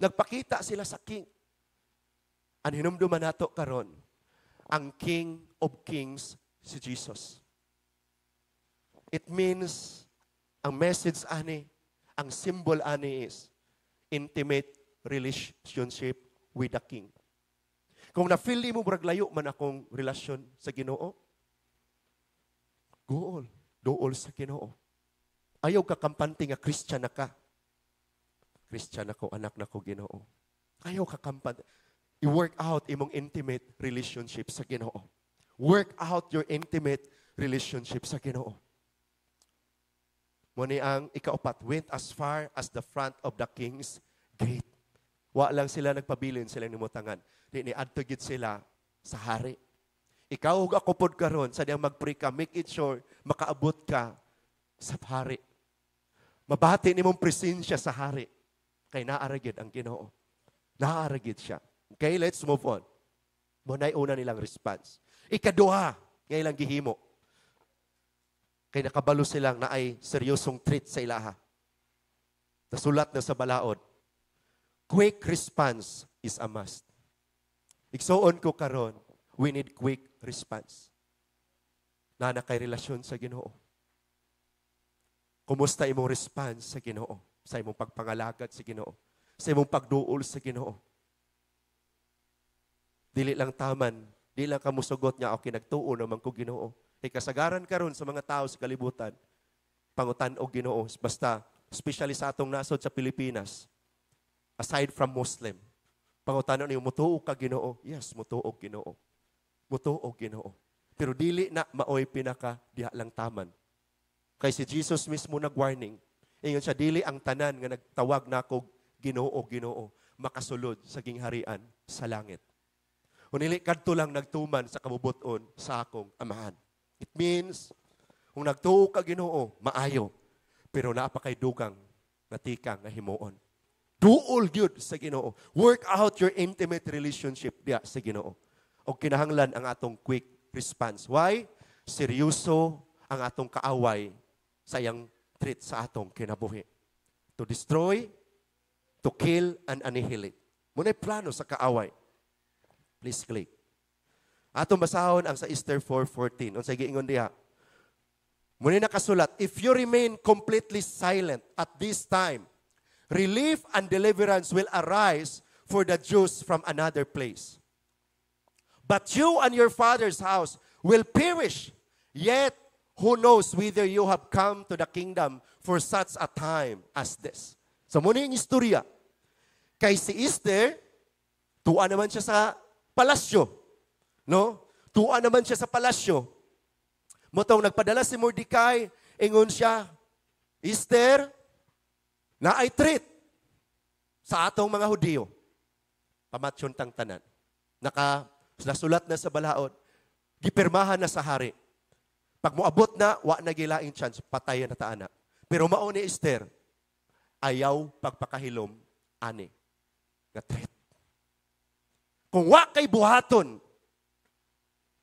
Nagpakita sila sa king. Ang hinumduman nato karon, ang King of Kings, si Jesus. It means, ang message ani, ang symbol ani is, intimate relationship with the King. Kung na-feel mo, braglayo man akong relasyon sa Ginoo, dool sa Ginoo. Ayaw ka kampante nga Christian na ka. Christian ako, anak na ko Ginoo. Ayaw ka kampante. I-work out imong intimate relationship sa Ginoo. Work out your intimate relationship sa Ginoo. Muni ang ikaapat, went as far as the front of the king's gate. Wa lang sila nagpabilin, sila nimutangan. Di niadto gid sila sa hari. Ikaw ug ako pod karon sa diyang mag-pray ka, make it sure makaabot ka sa hari. Mabati nimong presensya sa hari. Kay naara gid ang Ginoo. Naaragid siya. Okay, let's move on. Muna una nilang response. Ikaduha, ngayon lang gihimo. Kay nakabalo silang na ay seryosong treat sa ilaha. Nasulat na sa balaod. Quick response is a must. Igsoon ko karon, we need quick response. Na kay relasyon sa Ginoo. Kumusta imong response sa Ginoo? Sa imong pagpangalagad sa Ginoo? Sa imong pagduol sa Ginoo? Dili lang taman, dili lang kamusugot niya, okay, nagtuo naman ko Ginoo. Kay kasagaran karon sa mga tao sa kalibutan, pangutan og Ginoo, basta, especially sa atong nasod sa Pilipinas, aside from Muslim, pangutan niyo, mutuo ka Ginoo? Yes, mutuo Ginoo. Mutuo Ginoo. Pero dili na maoy pinaka diha lang taman. Kay si Jesus mismo nag-warning. Ingon siya, dili ang tanan nga nagtawag nako Ginoo, Ginoo, makasulod sa gingharian sa langit. Unili kadto lang nagtuman sa kabubuton sa akong amahan. It means, kung nagtuo ka Ginoo, maayo. Pero napakay dugang nga tikang nga himuon. Duol gyud sa Ginoo. Work out your intimate relationship diha sa Ginoo. O kinahanglan ang atong quick response. Why? Seryoso ang atong kaaway sa iyang treat sa atong kinabuhi. To destroy, to kill, and annihilate. Muna'y plano sa kaaway. Please click. Atong basahon ang sa Esther 4:14. Unsay giingon diha? Muna'y nakasulat, if you remain completely silent at this time, relief and deliverance will arise for the Jews from another place. But you and your father's house will perish. Yet, who knows whether you have come to the kingdom for such a time as this. So, muna yung istorya. Kay si Esther, tuwa naman siya sa palasyo. No? Tuwa naman siya sa palasyo. Motong nagpadala si Mordecai, ingon siya, Esther, na ay treat sa atong mga Hudiyo. Pamatsyon tang tanan. Nasulat na sa balaod, gipirmahan na sa hari. Pag moabot na, wa na gilaing chance, patayan na taana. Pero mao ni Esther, ayaw pagpakahilom, ani, nga threat. Kung wa kay buhaton,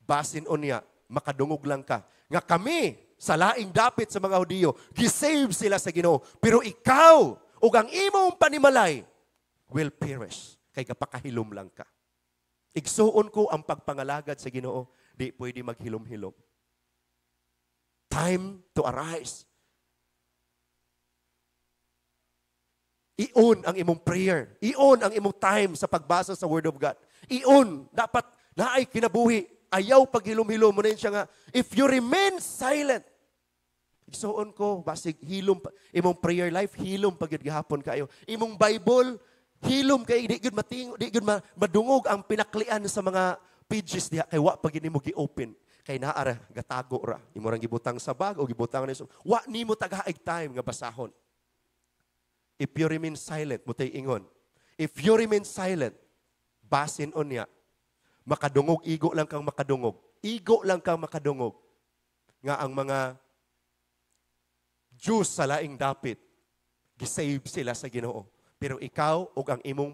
basin o niya, makadungog lang ka. Nga kami, sa laing dapit sa mga Hudiyo, gisave sila sa Ginoo. Pero ikaw, ug ang imong panimalay, will perish. Kay kapakahilom lang ka. Igsuon ko ang pagpangalagad sa Ginoo, di pwede maghilom-hilom. Time to arise. Iyon ang imong prayer. Iyon ang imong time sa pagbasa sa Word of God. Iyon, dapat naay kinabuhi. Ayaw paghilom-hilom mo na yun siya nga. If you remain silent, igsuon ko, basig hilom, imong prayer life, hilom pag gihapon kayo. Imong Bible, hilom kay di gud matingo, di gud madungog ang pinaklian sa mga pages diha kay wa pag nimo gi-open. Kay naara gatago ra. Imo rang gibutang sa bag o gibutang ni wa nimo tagahaig time nga basahon. If you remain silent, mutay ingon. If you remain silent, basin on niya. Makadungog, igo lang kang makadungog. Igo lang kang makadungog. Nga ang mga Jews sa laing dapit, gisave sila sa Ginoo. Pero ikaw ug ang imong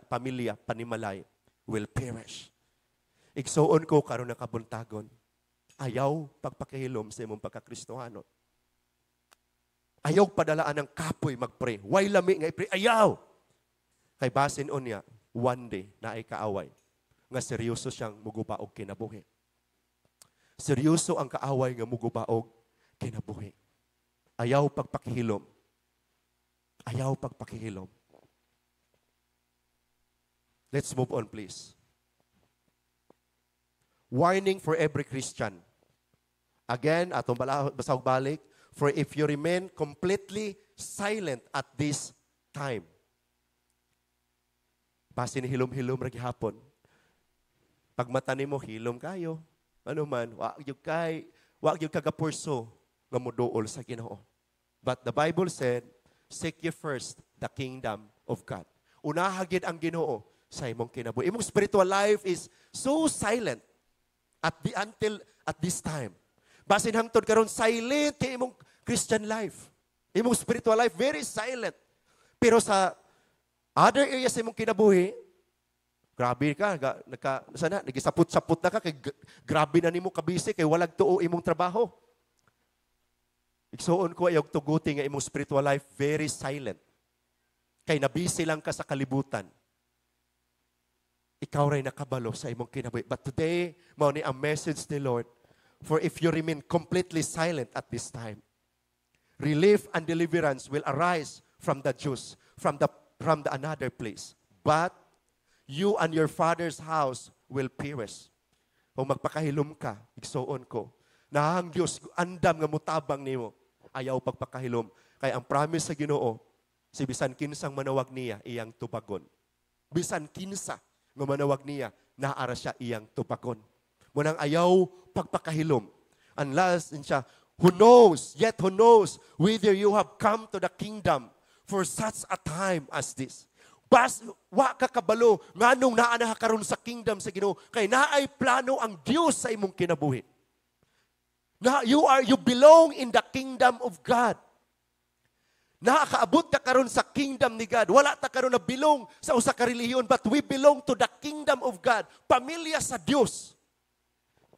pamilya, panimalay, will perish. Igsuon ko karon na kabuntagon. Ayaw pagpakihilom sa imong pagkakristohano. Ayaw padalaan ng kapoy mag-pray. Why lami nga i-pray? Ayaw! Kay basin on niya, one day na ay kaaway. Nga seryoso siyang mugubaog kinabuhi. Seryoso ang kaaway nga mugubaog kinabuhi. Ayaw pagpakihilom. Ayaw pagpakihilom. Let's move on, please. Warning for every Christian. Again, atong basahog balik, for if you remain completely silent at this time. Basin hilom-hilom ra gihapon. Pag mata nimo hilom kayo, ano man, wa gyud kagapurso nga moduol sa Ginoo. But the Bible said, seek ye first the kingdom of God. Unahagid ang Ginoo sa imong kinabuhi. Imong spiritual life is so silent until this time. Basin hangtod karon silent kay imong Christian life. Imong spiritual life very silent. Pero sa other areas sa imong kinabuhi, Grabe ka, sana, nagisapot-sapot na ka, kay grabe na nimo kabisi, kay walag tuo imong trabaho. Igsuon ko ayog tuguti nga imong spiritual life very silent. Kay nabisi lang ka sa kalibutan. Ikaw ray nakabalo sa imong kinabuhi. But today, mao ni ang message ni Lord, for if you remain completely silent at this time, relief and deliverance will arise from the Jews, from the another place. But you and your father's house will perish. Kung magpakahilom ka, igsuon ko, na ang Diyos, andam nga mutabang nimo, ayaw pagpakahilom. Kaya ang promise sa Ginoo, si bisan kinsang manawag niya, iyang tubagon. Bisan kinsa nga manawag niya, naara siya iyang tubagon. Munang ayaw pagpakahilom. Unless siya, who knows whether you have come to the kingdom for such a time as this. Bas, wa ka kabalo, nganong naana karon sa kingdom sa Ginoo, kay naay plano ang Dios sa imong kinabuhi. You belong in the kingdom of God. Nakakaabot ka karon sa kingdom ni God. Wala ta karon na belong sa usa ka relihiyon, but we belong to the kingdom of God. Pamilya sa Dios.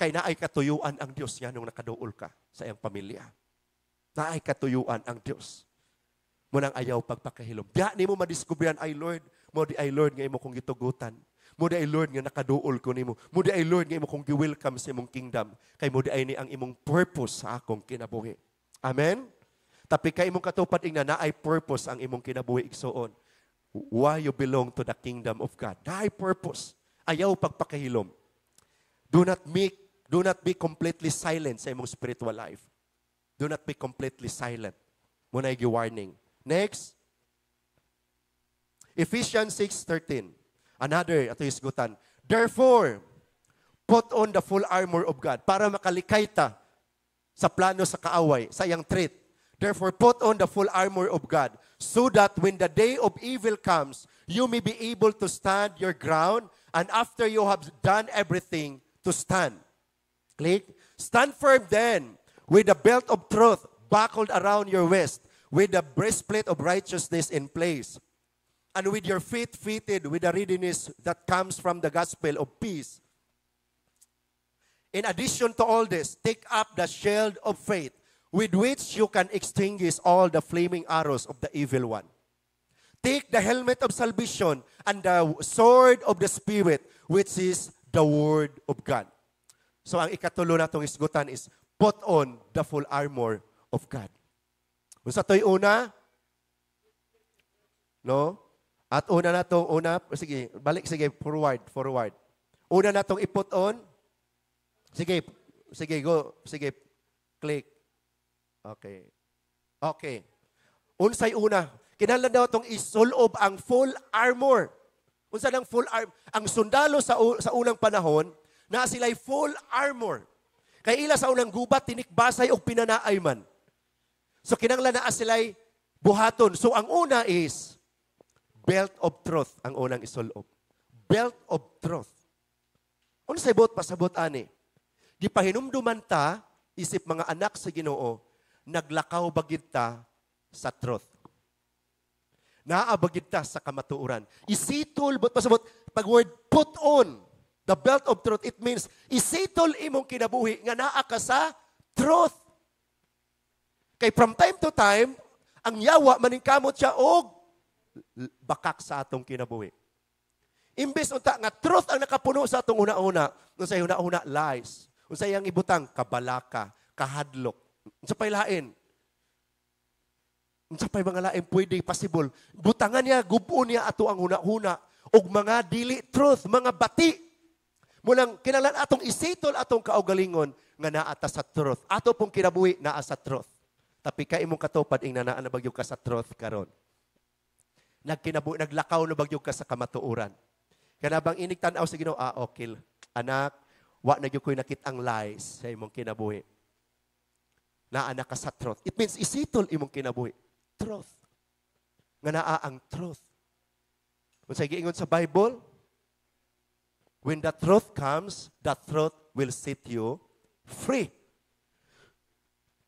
Kay naay katuyuan ang Dios nga nung nakaduol ka sa iyang pamilya. Naay katuyuan ang Dios. Munang ayaw pagpakahilom. Diya nimo madiskubrihan, ay Lord, mo di ay Lord nga imo kong gitugutan. Mo di ay Lord nga nakaduol ko nimo. Mo di ay Lord nga imo kong gi-welcome sa imong kingdom. Kay mo di ay ni ang imong purpose sa akong kinabuhi. Amen. Tapi kay imong katupad ingna naay purpose ang imong kinabuhi igsuon. Why you belong to the kingdom of God. Naay purpose. Ayaw pagpakahilom. Do not be completely silent sa imong spiritual life. Do not be completely silent. Muna ay warning. Next. Ephesians 6:13. Another, ato isgutan. Therefore, put on the full armor of God para makalikay ta sa plano sa kaaway, sa iyang threat. Therefore, put on the full armor of God so that when the day of evil comes, you may be able to stand your ground, and after you have done everything, to stand. Click. Stand firm then with the belt of truth buckled around your waist, with the breastplate of righteousness in place, and with your feet fitted with the readiness that comes from the gospel of peace. In addition to all this, take up the shield of faith, with which you can extinguish all the flaming arrows of the evil one. Take the helmet of salvation and the sword of the Spirit, which is the word of God. So ang ikatulo na itong isgutan is, put on the full armor of God. Kung sa to'y una, no? At una na itong, sige, balik, sige, forward. Una na itong iput on. Sige, go, sige, click. Okay. Unsay una, kinahanglan daw itong isulob ang full armor. Unsa ng full armor? Ang sundalo sa unang panahon, na sila'y full armor. Kay ila sa unang gubat, tinikbasay o pinanaay man. So kinahanglan na sila'y buhaton. So ang una is, belt of truth ang unang isulob. Belt of truth. Unsay bot pasabot ani? Gipahinumduman ta, isip mga anak sa Ginoo, naglakaw bagid ta sa truth. Naabagid ta sa kamatuoran. Isitol, but pasabot, pag word put on, the belt of truth, it means, isitol imong kinabuhi nga naa ka sa truth. Kay from time to time, ang yawa, maningkamot siya, og bakak sa atong kinabuhi. Imbes unta nga truth ang nakapuno sa atong una-una, unsay una-una lies. Unsay ang ibutang kabalaka, kahadlok. Unsay pay lain. Unsay pay mga lain pwede possible. Butangan niya, gubon niya ato ang una-una og mga dili truth, mga bati. Munang kinahanglan atong isitol atong kaugalingon nga naa ta sa truth. Ato pong kinabuhi naa sa truth. Tapi kay imong katupad ing naa na bagyo ka sa truth karon. Naglakaw na bagyo ka sa kamatuoran. Kanabang inig tan-aw sa Ginoo, okay. Anak, wa na gyud koy nakit-ang lies sa imong kinabuhi. Naa na ka sa truth. It means isitol imong kinabuhi. Truth. Nga naa ang truth. Kung sa giingon sa Bible, when the truth comes, the truth will set you free.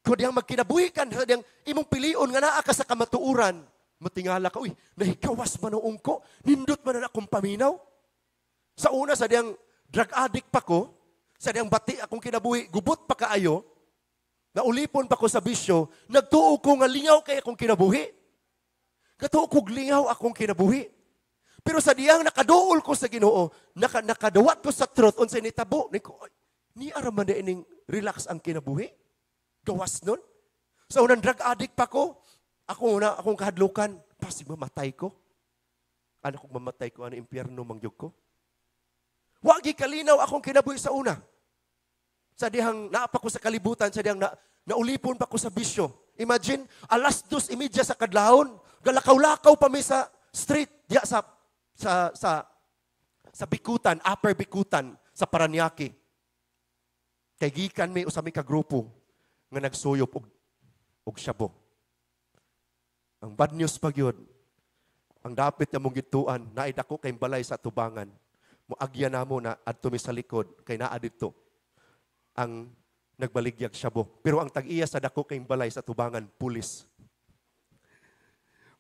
Kung diyang magkinabuhi ka, diyang imong pilion nga naa ka sa kamatuuran, matingala ka, uy, nahikawas man noong ko, nindot man na akong paminaw. Sa una, sa diyang drug addict pa ko, sa diyang bati akong kinabuhi, gubot pa kaayo, naulipon pa ko sa bisyo, nagtuo ko nga lingaw kay akong kinabuhi. Katuo ko lingaw akong kinabuhi. Pero sa diyang nakaduol ko sa Ginoo, nakadawat ko sa truth, unsay nitabo, ni araman na ining relax ang kinabuhi. Gawas nun. Sa unang drug addict pa ko, akong kahadlukan, pasig mamatay ko. Ano kung mamatay ko, ano impyerno mangyog ko? Wagi kalinaw akong kinabuhi sa una. Sa dihang naapa ko sa kalibutan, sa dihang naulipon pa ko sa bisyo. Imagine, 2:30 sa kadlawon, galakaw-lakaw pa mi sa street, diya sa Bikutan, Upper Bikutan, sa Paranaque. Kay gikan mi usami ka grupo nga nagsuyop og syabo. Ang bad news pag yun, ang dapit na mong gituan, naidako kay balay sa tubangan. Muagya na mo na adto mi sa likod, kay naa dito ang nagbaligyag syabo. Pero ang tag-iya sa dako kay balay sa tubangan, pulis.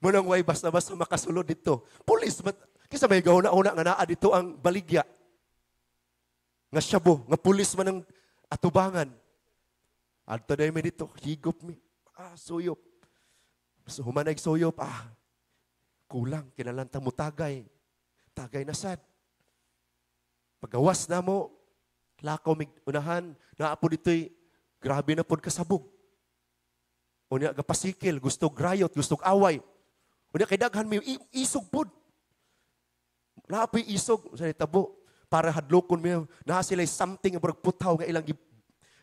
Munang way basta-basta makasulod dito. Pulis, kisa may gahuna-una nga naa dito ang baligya. Nga syabo, nga pulis man ang atubangan. Adto day mi dito, higop mi. Suyop. So humanay suyop, kulang, kinalantang mo tagay. Tagay na sad. Pagawas na mo, lakaw mig unahan, naapo dito'y grabe na pod kasabog. Unya gapasikil, gusto grayot, gusto away. Unya kay daghan may isog pod. Naapoy isog sa tabo para hadlokon mi na sila something nga puthaw nga ilang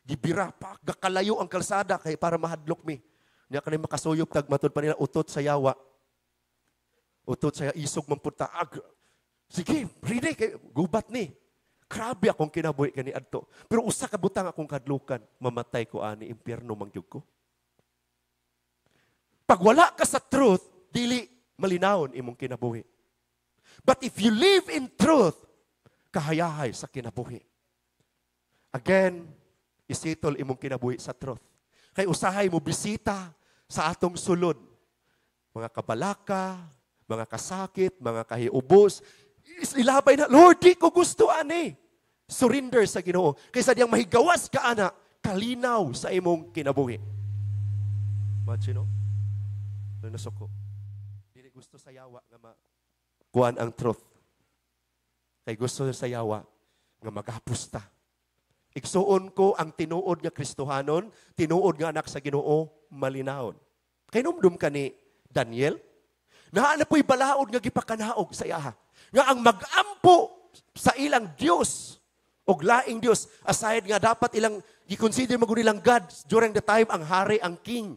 gibira pa gakalayo ang kalsada kay para mahadlok mi. Unya kanay makasuyop tag matud pa nila utot sa yawa. Utot sa isog man pud ta. Sige, ready kay gubat ni. Grabe akong kinabuhi kani adto. Pero usa ka butang akong kadlukan, mamatay ko ani impyerno mangyud ko. Pag wala ka sa truth, dili malinawon imong kinabuhi. But if you live in truth, kahayahay sa kinabuhi. Again, isitol imong kinabuhi sa truth. Kay usahay mo bisita sa atong sulod. Mga kabalaka, mga kasakit, mga kahiubos, ilabay na, Lord, di ko gusto ani. Surrender sa Ginoo. Kaysa diyang mahigawas ka, ana, kalinaw sa imong kinabuhi. Imagine, no? Nasoko. Dili gusto sa yawa nga kuan ang truth. Kay gusto sa yawa nga maghapos ta. Igsuon ko ang tinuod nga Kristohanon, tinuod nga anak sa Ginoo, malinawon. Kay numdum ka ni Daniel, naana po'y balaod nga gipakanaog sa iyaha. Nga ang mag-ampo sa ilang Diyos, o laing Diyos, aside nga dapat ilang, i-consider mo ilang God during the time ang hari, ang king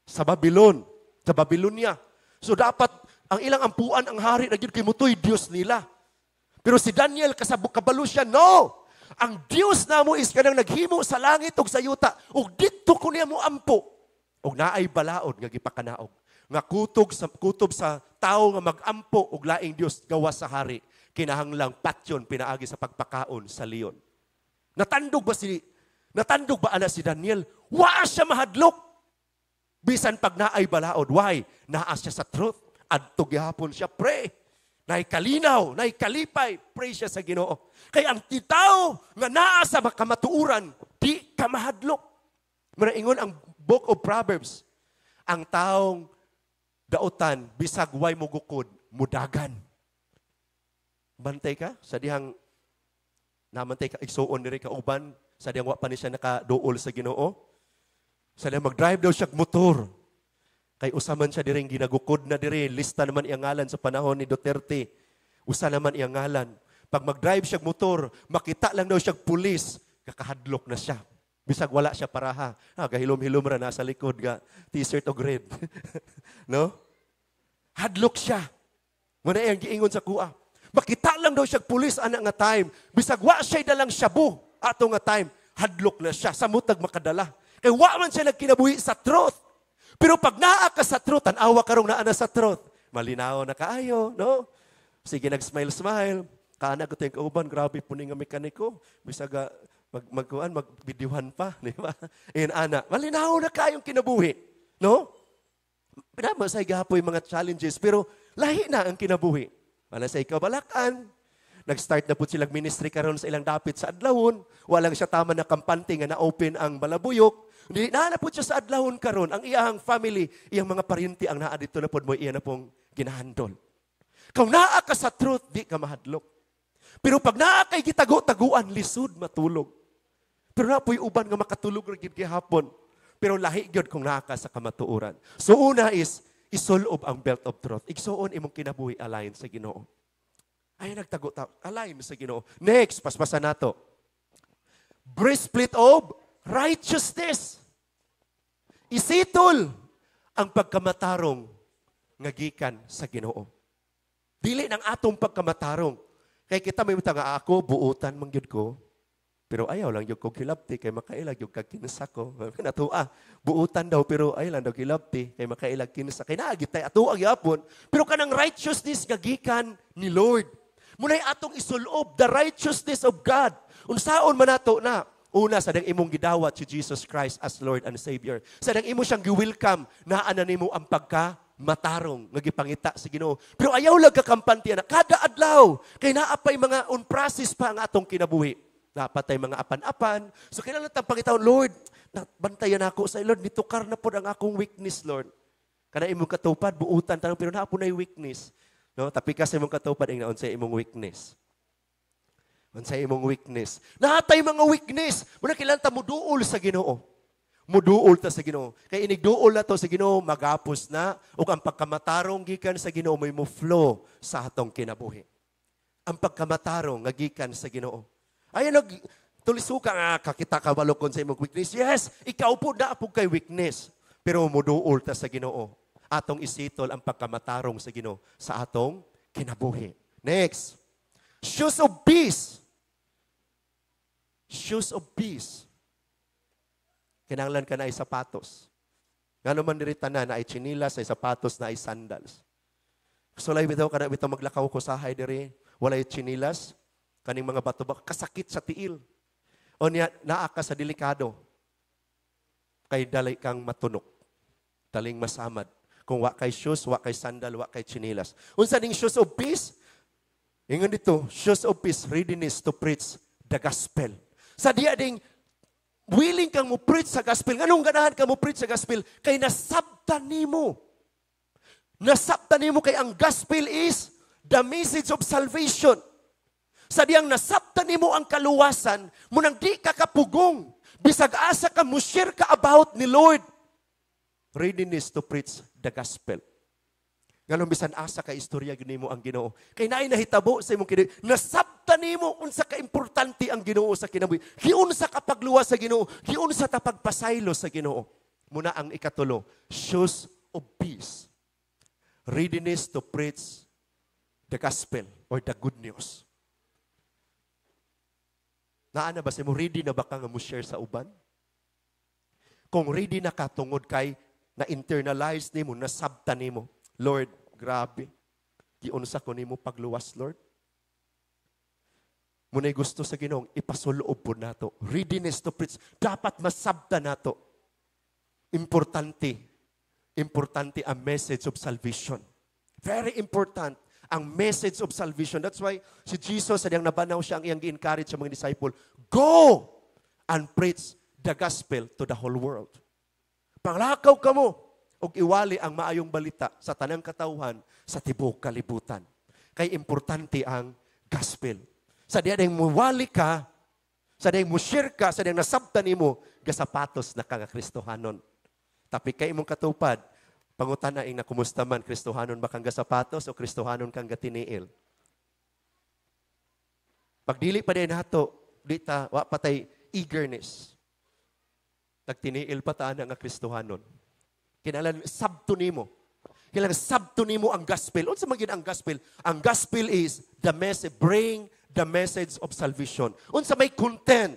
sa Babylon, sa Babylonia. So dapat, ang ilang ampuan, ang hari, nagyod kay mutoy Diyos nila. Pero si Daniel, kasabok kabalo siya, no! Ang Diyos na mo is kanang naghimo sa langit o sa yuta, o dito ko niya mo ampo. O naay balaod, nga gipakanaog. Nga kutob sa tao nga mag-ampo og laing Dios gawas sa hari, kinahanglang patyon pinaagi sa pagpakaon sa leon. Natandog ba ana si Daniel? Wa siya mahadlok. Bisan pag naay balaod, why? Naa siya sa truth. Adto gihapon siya pray. Nay kalinaw, nay kalipay, pray siya sa Ginoo. Kay ang titaw nga naa sa makamatuuran, di ka mahadlok. Manaingon ang Book of Proverbs, ang taong dautan, bisag way mo gukod, mudagan. Bantay ka, sa dihang namantay ka, igsuon diri ka uban, sa dihang wa pa ni siya nakaduol sa Ginoo. Sa dihang mag-drive daw siya motor. Kay usaman siya diring ginagukod na diri, lista naman iyang ngalan sa panahon ni Duterte. Usa naman iyang ngalan. Pag mag-drive siya motor, makita lang daw siya pulis, kakahadlok na siya. Bisag wala siya paraha. Gahilom-hilom ra nasa likod ga t-shirt og red. No? Hadlok siya. Muna iyang giingon sa kuha. Makita lang daw siya pulis ana nga time. Bisag wa siya dalang shabu ato nga time. Hadlok na siya. Samutag makadala. Kay wa man siya nagkinabuhi sa truth. Pero pag naa ka sa truth, tanawa karong naa na sa truth. Malinaw na kaayo, no? Sige, nag-smile-smile. Kaana ko tayong kauban, grabe po nga mekaniko. Bisaga, magbidyuhan pa, di ba? And ana, malinaw na kayong kinabuhi, no? Pinamasay gapo yung mga challenges, pero lahi na ang kinabuhi. Wala sa ikaw balakan, Nag-start na po silang ministry karon sa ilang dapit sa adlawon. Walang siya tama na kampante nga na-open ang balabuyok. Hindi na po siya sa adlawon karon. Ang iyang family, iyang mga paryente ang naa dito na po mo iya na pong ginahandol. Kung naa ka sa truth, di ka mahadlok. Pero pag naa kay gitago-taguan, lisod matulog. Pero na po'y uban nga makatulog rin gihapon. Pero lahi gyud kung naa ka sa kamatuoran. So una is, isulob ang belt of truth. Igsuon imong kinabuhi align sa Ginoo. Ay nagtago-tago, align sa Ginoo. Next, paspasan nato. Breastplate of righteousness. Isitol ang pagkamatarong nga gikan sa Ginoo. Dili ng atong pagkamatarong. Kay kita may mutang ako, buutan man gyud ko. Pero ayaw lang yung kong kilabti, kay makailag yung kakinsa ko. Natua, buutan daw, pero ayaw lang daw kilabti, kay makailag kinsa. Kay naagit tayo, ato ang yapon. Pero kanang righteousness gagikan ni Lord. Muna'y atong isulob, the righteousness of God. Unsaon man nato na. Una, sadang imong gidawat si Jesus Christ as Lord and Savior. Sadang imo siyang gi-welcome, naanan nimo ang pagka-matarong, nagipangita sa Ginoo. Pero ayaw lang kakampantiyan na, kada adlaw, kay naapay mga on-process pa ang atong kinabuhi. Napatay mga apan-apan. So, kailangan tang pangitaon, Lord, bantayan ako sa Lord, nitukar na po ang akong weakness, Lord. Kana imong katupad, buutan tanong, pero naapon na weakness. No? Tapi kasi imong katupad, ang naon sa imong weakness. Sa imong weakness. Nahatay mga weakness. Muna kailangan ta muduol sa Ginoo. Muduol ta sa Ginoo. Kaya inigduol na to sa Ginoo, magapos na, o ang pagkamatarong gikan sa Ginoo, may mo flow sa atong kinabuhi. Ang pagkamatarong gikan sa Ginoo. Ayun, tulisuka nga, kakita ka balokon sa imong weakness. Yes, ikaw po na po kay weakness. Pero muduol ta sa Ginoo. Atong isitol ang pagkamatarong sa Ginoo sa atong kinabuhi. Next. Shoes of peace. Shoes of peace. Kinahanglan ka na ay sapatos. Nga naman dirita na ay chinilas, ay sapatos, na ay sandals. So, lai bitaw ka na bitaw maglakaw ko sahay diri. Walay chinilas. Kaning mga bato ba kasakit sa tiil. O niya naa ka sa delikado. Kay dalay kang matunok. Daling masamad. Kung wa kay shoes, wa kay sandal, wa kay chinilas. Unsa ning shoes of peace? Ingon dito, shoes of peace, readiness to preach the gospel. Sa diya ding willing kang mo preach sa gospel. Nganong ganahan ka mo preach sa gospel? Kay nasabtan nimo. Nasabtan nimo kay ang gospel is the message of salvation. Sa diyang nasabtan nimo ang kaluwasan, munang di ka kapugong, bisag asa ka mo share ka about ni Lord. Readiness to preach the gospel. Nganong bisan asa ka istorya nimo ang Ginoo. Kay naay nahitabo sa imong kinabuhi, nasabtan nimo unsa ka importante ang Ginoo sa kinabuhi. Giunsa ka pagluwas sa Ginoo, giunsa ta pagpasaylo sa Ginoo. Muna ang ikatulo, shoes of peace. Readiness to preach the gospel or the good news. Naana ba sa mo, ready na ba ka nga mo share sa uban? Kung ready na ka tungod kay na-internalize nimo, nasabtan nimo, Lord, grabe, giunsa ko nimo pagluwas, Lord. Muna'y gusto sa Ginoong, ipasuloob po nato. Readiness to preach. Dapat masabtan nato. Importante ang message of salvation. Very important. Ang message of salvation. That's why si Jesus, sadiyang nabanaw siya ang iyang gi-encourage sa mga disciple, go and preach the gospel to the whole world. Panglakaw ka mo, og iwali ang maayong balita sa tanang katawhan sa tibuok kalibutan. Kay importante ang gospel. Sa diyang muwali ka, sa diyang mushare ka, sa diyang nasabtan nimo, gasapatos na ka nga Kristohanon. Tapi kay imong katupad, pangutan na ing na kumusta man, Kristohanon ba kang gasapatos o Kristohanon kang gatiniil? Pagdili pa din nato, dita, wa patay eagerness. Nagtiniil pa taan nga Kristohanon. Kinalan, sabto nimo. Kailangan sabto nimo ang gospel. Unsa man gid ang gospel? Ang gospel is the message, bring the message of salvation. Unsa may content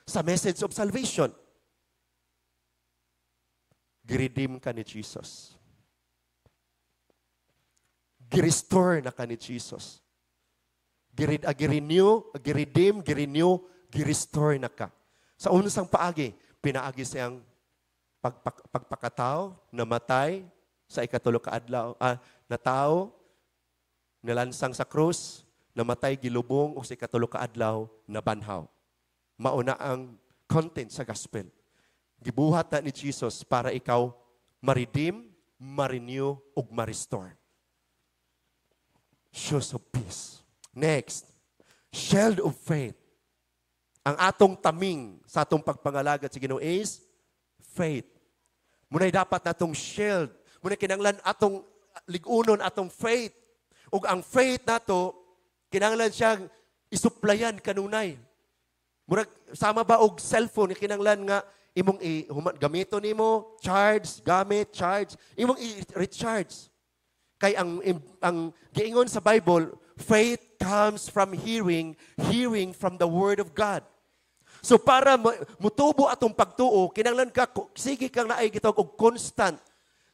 sa message of salvation? Giredeem ka ni Jesus. Girestore na ka ni Jesus. Girenew, girestore na ka. Sa unsang paagi, pinaagi siyang pagpakatao, namatay, sa ikatulo ka adlaw, na tao, nilansang sa krus, namatay gilubong o si katulo ka adlaw na banhaw. Mauna ang content sa gospel. Gibuhat na ni Jesus para ikaw ma-redeem, ma-renew, ug ma-restore. Shoes of peace. Next, shield of faith. Ang atong taming sa atong pagpangalagad sa Ginoo is faith. Muna'y dapat natong shield. Muna'y kinanglan atong ligunon atong faith. Ug ang faith nato kinanglan siyang isuplayan kanunay. Murag sama ba og cellphone kinanglan nga imong gamiton nimo, charge, gamit, charge, imong i-recharge. Kay ang giingon sa Bible, faith comes from hearing, hearing from the word of God. So para mutubo atong pagtuo, kinanglan ka sige kang naay gitawag og constant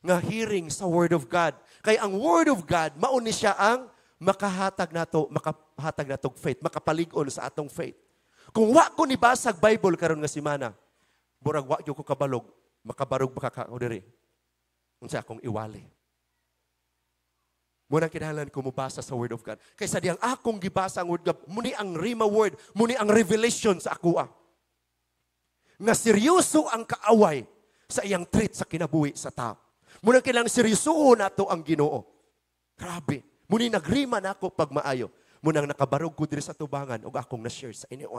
nga hearing sa word of God. Kay ang word of God mao ni siya ang makahatag natog faith, makapalig-on sa atong faith. Kung wa ko ni basag Bible karon nga semana, burag wa gyud ko kabalog, makabarog ba ka diri? Unsa akong iwali. Muna kinahanglan ko mubasa sa word of God. Kaysa diyang akong gibasa ang word of God, muni ang rima word, muni ang revelation sa akoa. Nga seryoso ang kaaway sa iyang treat sa kinabuhi sa tao. Muna kinahanglan seryosohon nato ang Ginoo. Grabe. Muni nagrima na ako pag maayo. Munang nakabarog ko diri sa tubangan ug akong na-share sa inyo.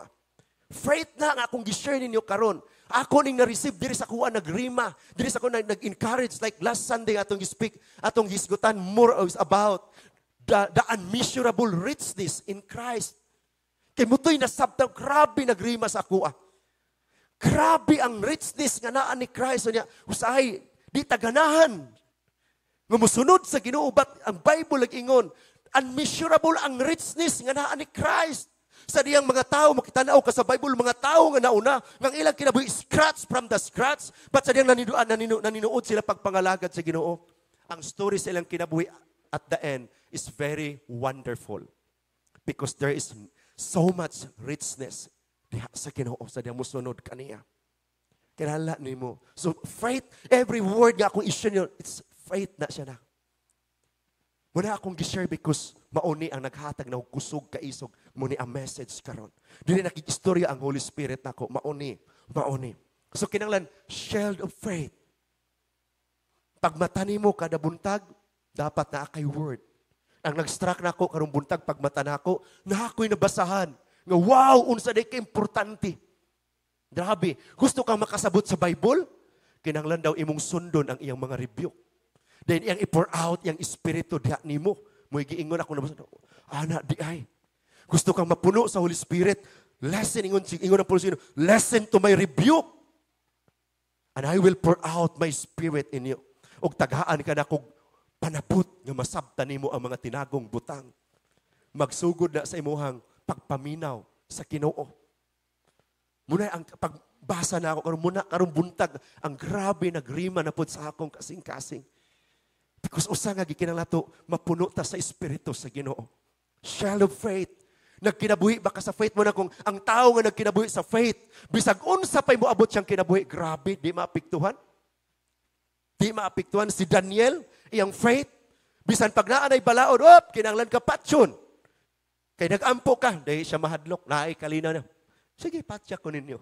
Faith na nga akong gi-share ninyo karon. Ako ning na-receive diri sa kuha nagrima, diri sa ko nag-encourage like last Sunday atong gi-speak, atong gisgutan more about the unmeasurable richness in Christ. Kay mutoy nasabtan grabe nagrima sa kuha. Grabe ang richness nga naa ni Christ niya. Usahay di taganahan. Nga musunod sa Ginoo but ang Bible nag-ingon, unmeasurable ang richness nga naa ni Christ. Sa diyang mga tao, makitanaw ka sa Bible, mga tao nga nauna, ng ilang kinabuhi, scratch from the scratch, but sa diyang naninuod sila pagpangalagad sa Ginoo. Ang story sa ilang kinabuhi at the end is very wonderful. Because there is so much richness diha sa Ginoo, sa diyang musunod kaniya. Kinala ni mo. So faith, every word nga akong issue nyo, it's faith na siya na. Muna akong gi-share because mauni ang naghatag na kusog kaisog. Muni ang message karon. Dili nakikistorya ang Holy Spirit nako. Mauni. So kinanglan, shield of faith. Pag mata nimo kada buntag, dapat na kay word. Ang nag-struck nako karong buntag pag mata nako, na ako'y nabasahan. Nga wow, unsa day ka importante. Grabe. Gusto kang makasabot sa Bible? Kinanglan daw imong sundon ang iyang mga rebuke. Then iyang i-pour out yung espiritu diha nimo. Mo'y giingon ako nabasa. Ana di ay. Gusto kang mapuno sa Holy Spirit. Ingon ang Pulsino, listen to my rebuke. And I will pour out my spirit in you. Og taghaan ka na kog panapot nga masabtan nimo ang mga tinagong butang. Magsugod na sa imuhang pagpaminaw sa Ginoo. Muna ang pagbasa na ako karong buntag ang grabe nagrima na pud sa akong kasing-kasing. Because usa nga gikinahanglato mapuno ta sa espiritu sa Ginoo. Shield of faith. Nagkinabuhi ba ka sa faith mo na kung ang tao nga nagkinabuhi sa faith, bisag unsa pay moabot siyang kinabuhi, grabe, di maapektuhan. Di maapektuhan si Daniel, iyang faith, bisan pag naa nay balaod, kinahanglan ka patyon. Kay nagampo ka, dahil siya mahadlok, naay kalina na. Sige, patya ko ninyo.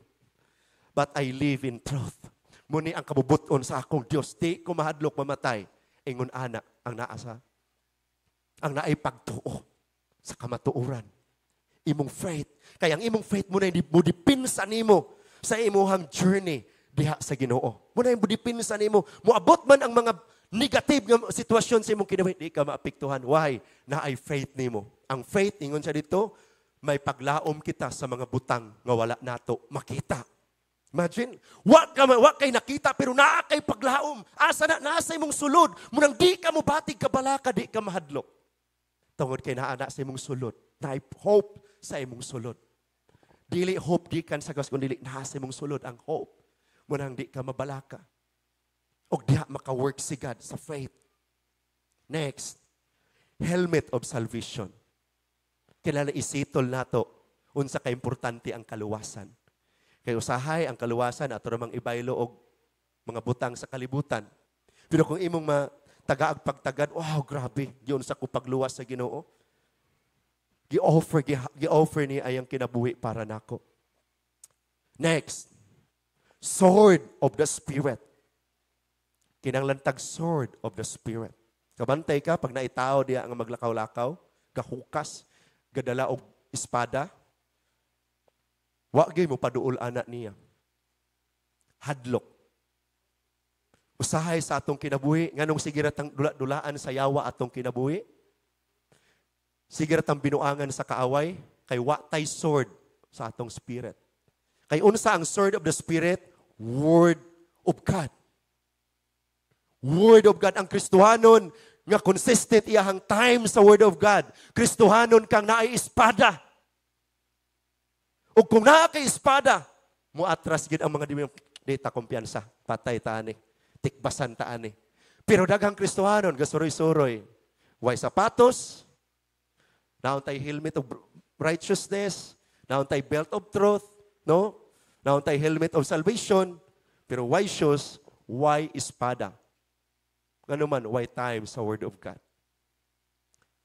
But I live in truth. Muni ang kabubuton sa akong Dios, di ko mahadlok mamatay. Ingon ana ang naasa. Ang naay pagtuo sa kamatuoran. Imong faith. Kaya ang imong faith mo na hindi mo dipinsa nimo sa imuhang journey diha sa Ginoo. Mo na yung dipinsa nimo. Moabot man ang mga negative nga sitwasyon sa imong kinabuhi, di ka maapektuhan. Why? Naay faith nimo. Ang faith, ingon siya dito, may paglaom kita sa mga butang nga wala nato makita. Imagine, wa kay nakita pero naa kay paglaom. Asa na nasa imong sulod. Munang di ka mo batig kabalaka, di ka mahadlok. Tungod kay naa na sa imong sulod. Naay hope sa imong sulod. Dili hope di kan sa gas kun dili naa sa imong sulod ang hope. Munang di ka mabalaka. Og diha maka-work si God sa faith. Next, helmet of salvation. Kinahanglan isitol nato unsa ka importante ang kaluwasan. Kay usahay ang kaluwasan ato ramang ibaylo og mga butang sa kalibutan. Pero kung imong tagaag pagtagad, wow, grabe, giyon sa ko pagluwas sa Ginoo. gi-offer niya ayang kinabuhi para nako. Next, sword of the Spirit. Kinanglantag sword of the Spirit. Kabantay ka, pag naitao diya ang maglakaw-lakaw, kahukas, gadala og espada, wagay mo paduol anak niya. Hadlok. Usahay sa atong kinabuhi, nganong sigiratang dula-dulaan sa yawa atong kinabuhi, sigiratang binuangan sa kaaway, kay watay sword sa atong spirit. Kay unsa ang sword of the Spirit? Word of God. Word of God. Ang Kristohanon nga consistent iyahang time sa Word of God. Kristohanon kang naay espada. O kung naa kay espada, muatras gid ang mga dita kumpiyansa. Patay taani. Tikbasan taani. Pero daghang Kristohanon, gasuroy-suroy. Way sapatos, naon tay helmet of righteousness, naon tay belt of truth, no? Naon tay helmet of salvation, pero why shoes, why espada? Ano man, why time sa Word of God?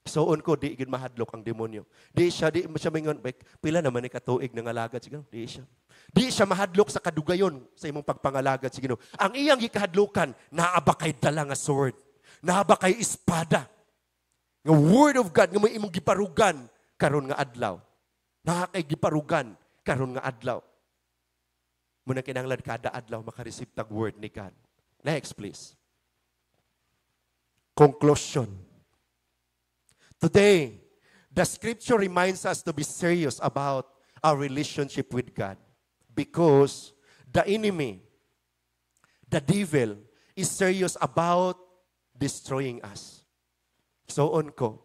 Soon ko, di gid mahadlok ang demonyo. Di siya mingon, pila naman ni katuig ng alagad, siguro, di siya. Di siya mahadlok sa kadugayon sa imong pagpangalagad, siguro. Ang iyang gikahadlokan, naaba kay dala nga sword, naaba kay espada. Nga Word of God, nga may imong giparugan, karon nga adlaw. Naa kay giparugan, karon nga adlaw. Muna kinahanglan kada adlaw makareceive tag word ni God. Next, please. Conclusion. Today, the scripture reminds us to be serious about our relationship with God because the enemy, the devil, is serious about destroying us. So on ko,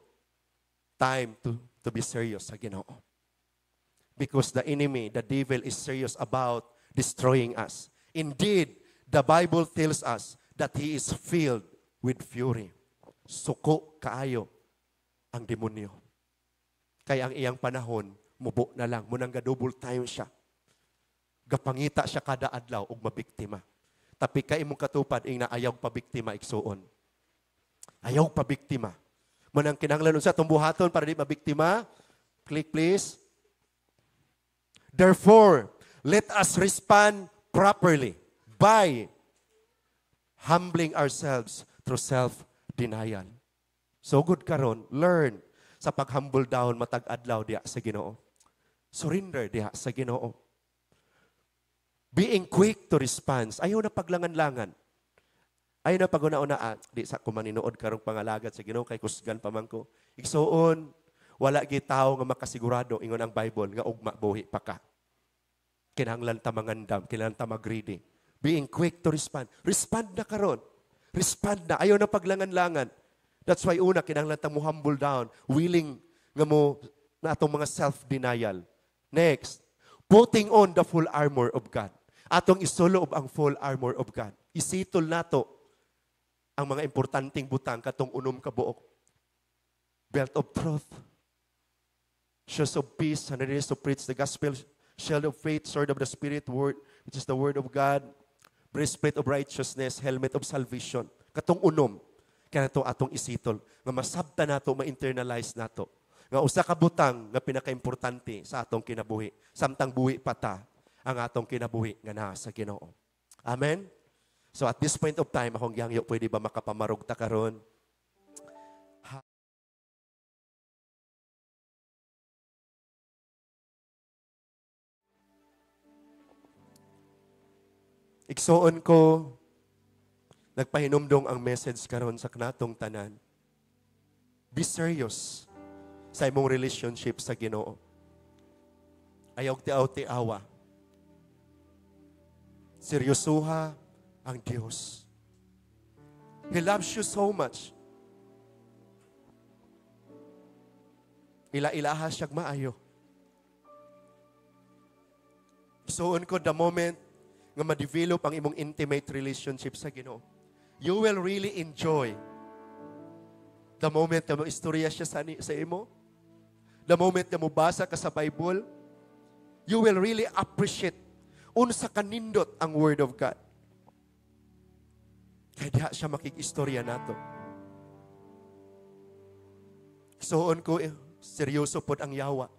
time to be serious sa Ginoo. Because the enemy, the devil, is serious about destroying us. Indeed, the Bible tells us that he is filled with fury. Suko kaayo ang demonyo. Kaya ang iyang panahon, mubo na lang. Munang double time siya. Gapangita siya kada adlaw og mabiktima. Tapi kay imong katupad ing naayaw pabiktima igsuon. Ayaw pabiktima. Munang kinahanglan unsa tong buhaton para di mabiktima? Click please. Therefore, let us respond properly by humbling ourselves through self-denial. So good karon, learn sa pag-humble down matag adlaw diha sa Ginoo. Surrender diha sa Ginoo. Being quick to respond. Ayaw na paglangan-langan. Ayaw na paguna-una, di sa kumaninuod karong pangalagad sa Ginoo kay kusgan pa man ko. Igsuon, wala gyud tawo nga makasigurado ingon ang Bible nga ugma buhi pa ka. Kinahanglan ta mangandam, kinahanglan ta mag-ready. Being quick to respond. Respond na karon. Respond na. Ayaw na paglangan-langan. That's why una, kinahanglan ta mo humble down. Willing nga mo na atong mga self-denial. Next, putting on the full armor of God. Atong isulob ang full armor of God. Isitol nato ang mga importanteng butang katong unom ka buok. Belt of truth. Shoes of peace, and it is to preach the gospel. Shield of faith, sword of the Spirit, word, which is the word of God, breastplate of righteousness, helmet of salvation. Katong unom, kaya ito atong isitol, nga masabta nato, ma-internalize nato. Nga usa ka butang nga pinaka-importante sa atong kinabuhi. Samtang buhi pata ang atong kinabuhi nga naa sa Ginoo. Amen? So at this point of time, akong gihangyo, pwede ba makapamarog ta karon? Igsuon ko, nagpahinumdong ang message karon sa kanatong tanan. Be serious sa imong relationship sa Ginoo. Ayaw tiaw-tiawa. Seryosuha ang Diyos. He loves you so much. Ila-ilaha siyag maayo. Igsuon ko, the moment nga ma-develop ang imong intimate relationship sa Ginoo, you will really enjoy the moment na mo istorya siya sa imo, the moment na mo basa ka sa Bible, you will really appreciate unsa kanindot ang Word of God. Kaya diha siya makikistorya nato. Soon ko, seryoso pod ang yawa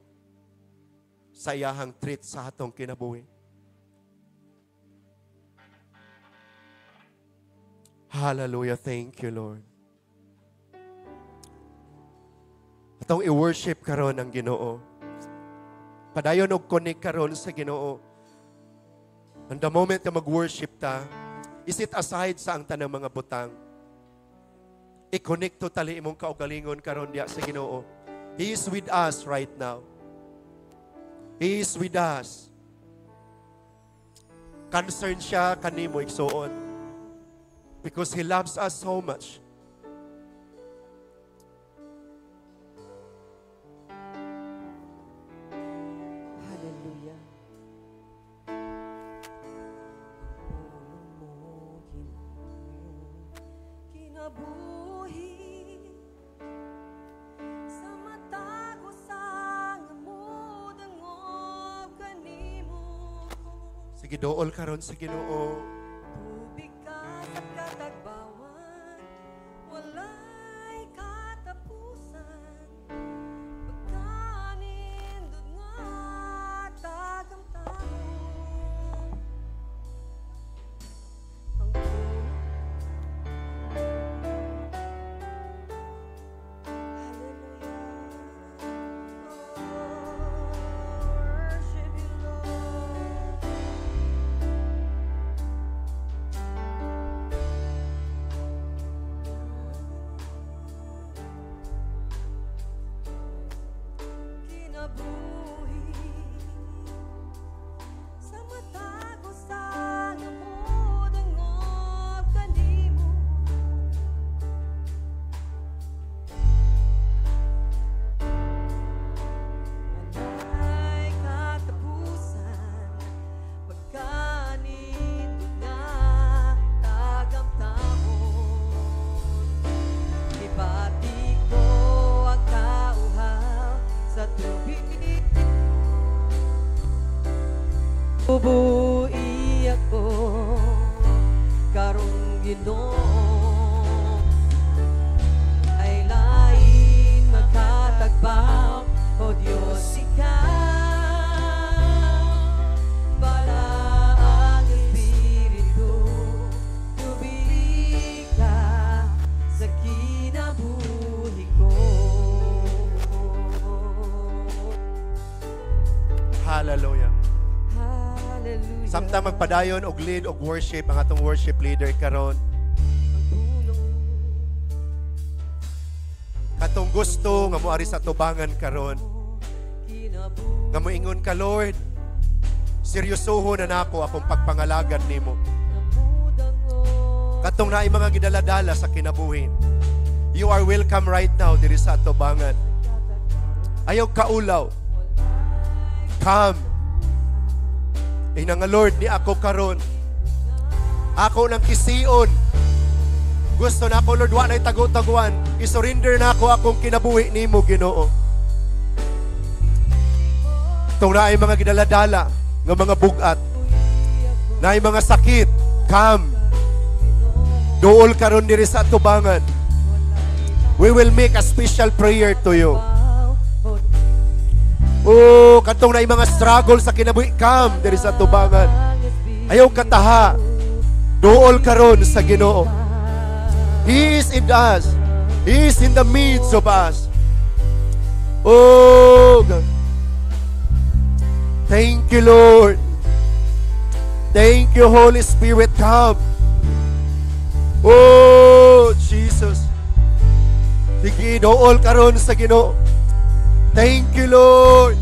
sa iyahang treat sa atong kinabuhi. Hallelujah. Thank you, Lord. Atong i-worship karon ang Ginoo. Padayon og connect karon sa Ginoo. And the moment na mag-worship ta, isit aside sa ang tanang mga butang. I-connect totally imong kaugalingon karon diya sa Ginoo. He is with us right now. He is with us. Concerned siya kanimo igsuon. Because He loves us so much. Hallelujah. Kinabuhi sa mata ko sang mudangog kanimo. Sige, dool karon sa Ginoo. Tubig ka sa katagbawan, walay katapusan. Pagkanindot nga tagamtamo. Ang worship you, Lord. Kinabuhi sa mata ko sang mudangog kanimo. Walay katapusan, pagkanindot nga tagamtamon. Ibati ko ang kauhaw sa tubig. Bubuhi ako karong Ginoo, ay lain makatagbaw, o Diyos ikaw. Bala ang Espiritu, tubig ka sa kinabuhi ko. Hallelujah. Hallelujah. Samtang magpadayon og lead og worship ang atong worship leader karon. Katong gusto nga moari sa tubangan karon. Nga moingon ka, Lord, seryosohon na nako akong pagpangalagan nimo. Katong naay mga gidaladala sa kinabuhi. You are welcome right now diri sa tubangan. Ayaw kaulaw. Come. Ina nga Lord, ni ako karon. Ako nang kisiun. Gusto na ako, Lord, wa na'y tagu-taguan. I-surrender na ako akong kinabuhi nimo, Ginoo. Itong naay mga gidaladala, nga mga bugat, naay mga sakit, come. Duol karon diri sa tubangan. We will make a special prayer to you. Oh, katong na mga struggle sa kinabuhi, come diri sa tubangan. Ayaw kataha. Duol karon sa Ginoo. He is in us. He is in the midst of us. Oh, God. Thank you, Lord. Thank you, Holy Spirit. Come. Oh, Jesus. Sige, duol karon sa Ginoo. Thank you, Lord.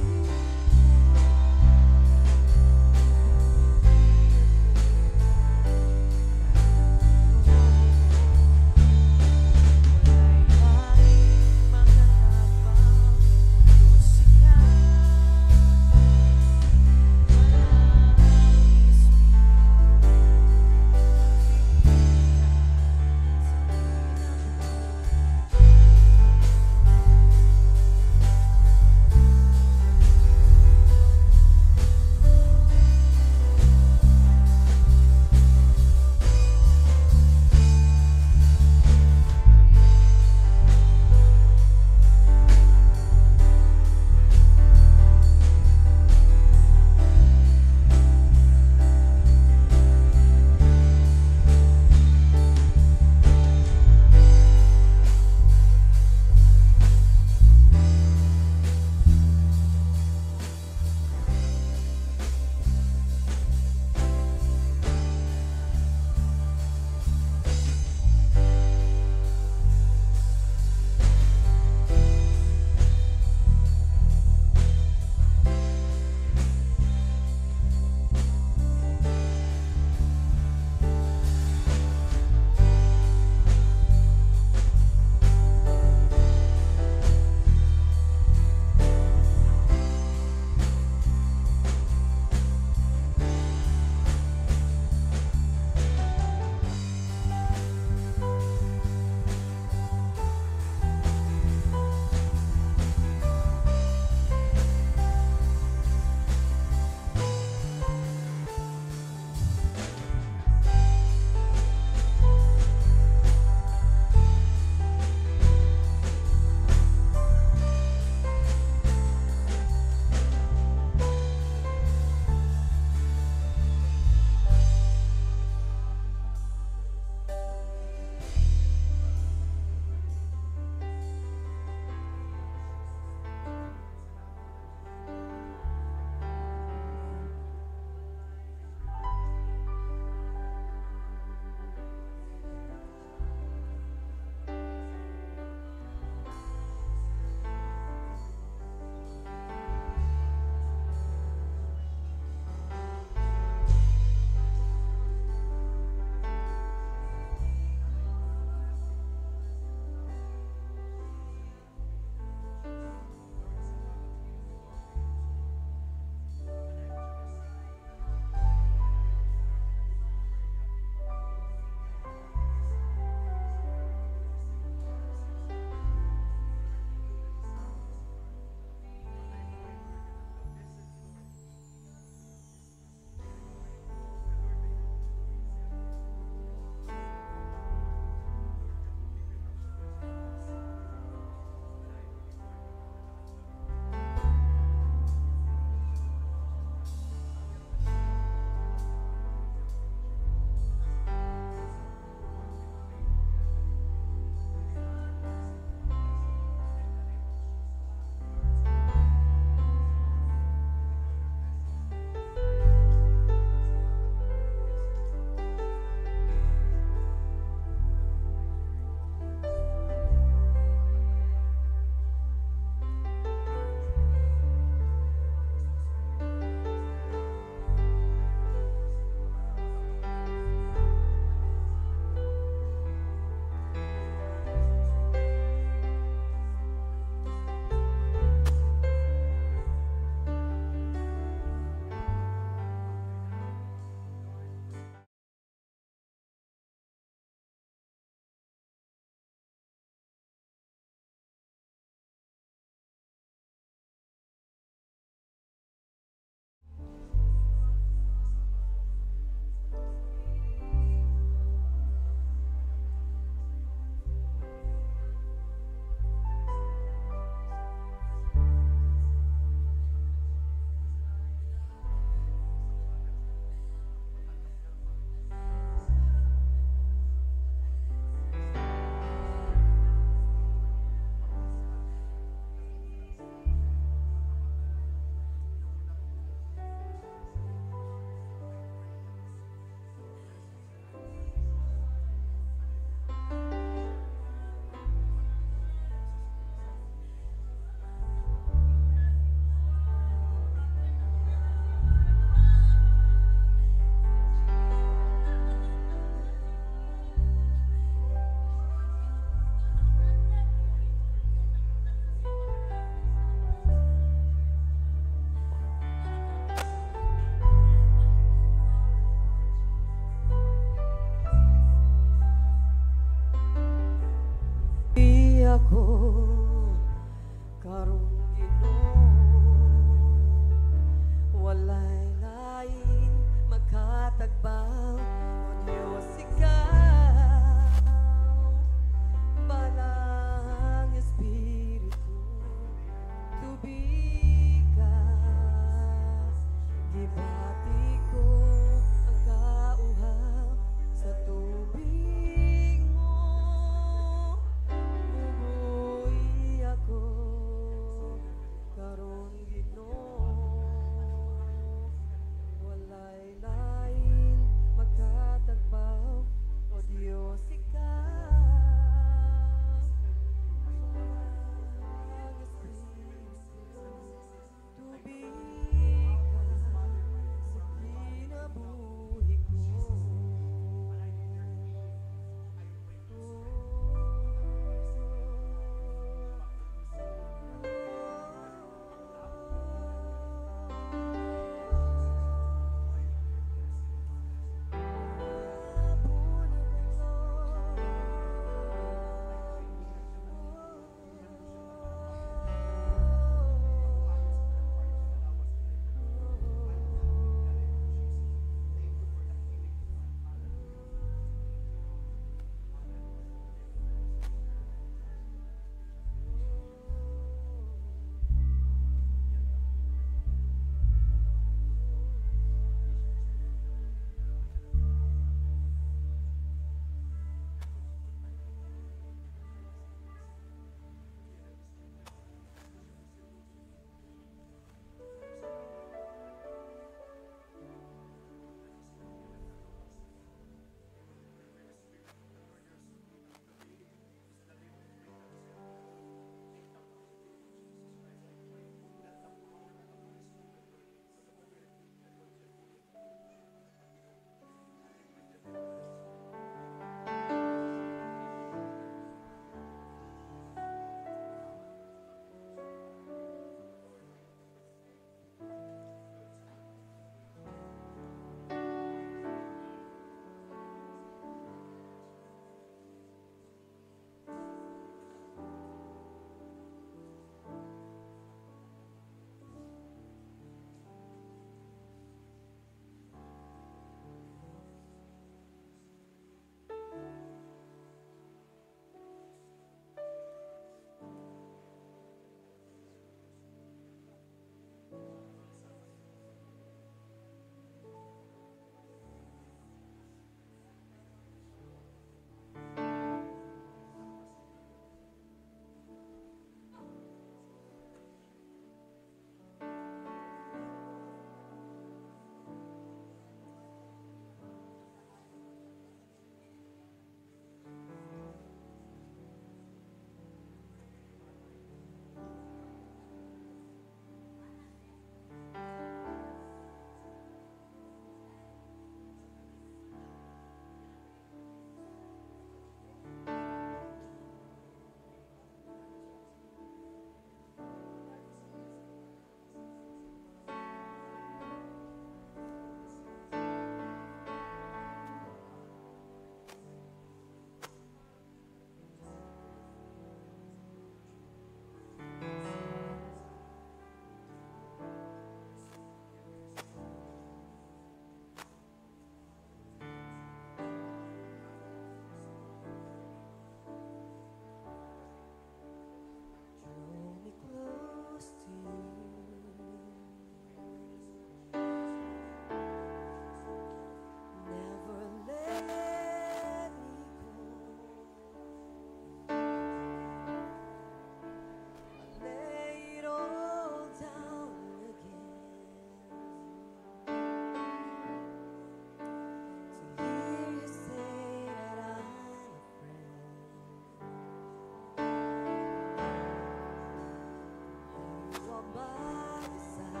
by my side.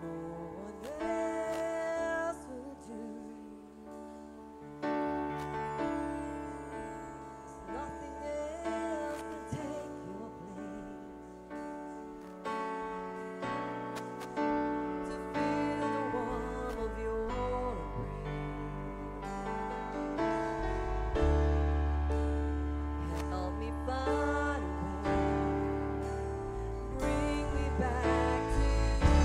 No one else will do. Nothing else can take your place. To feel the warmth of your embrace. Help me find a way. Bring me back to you.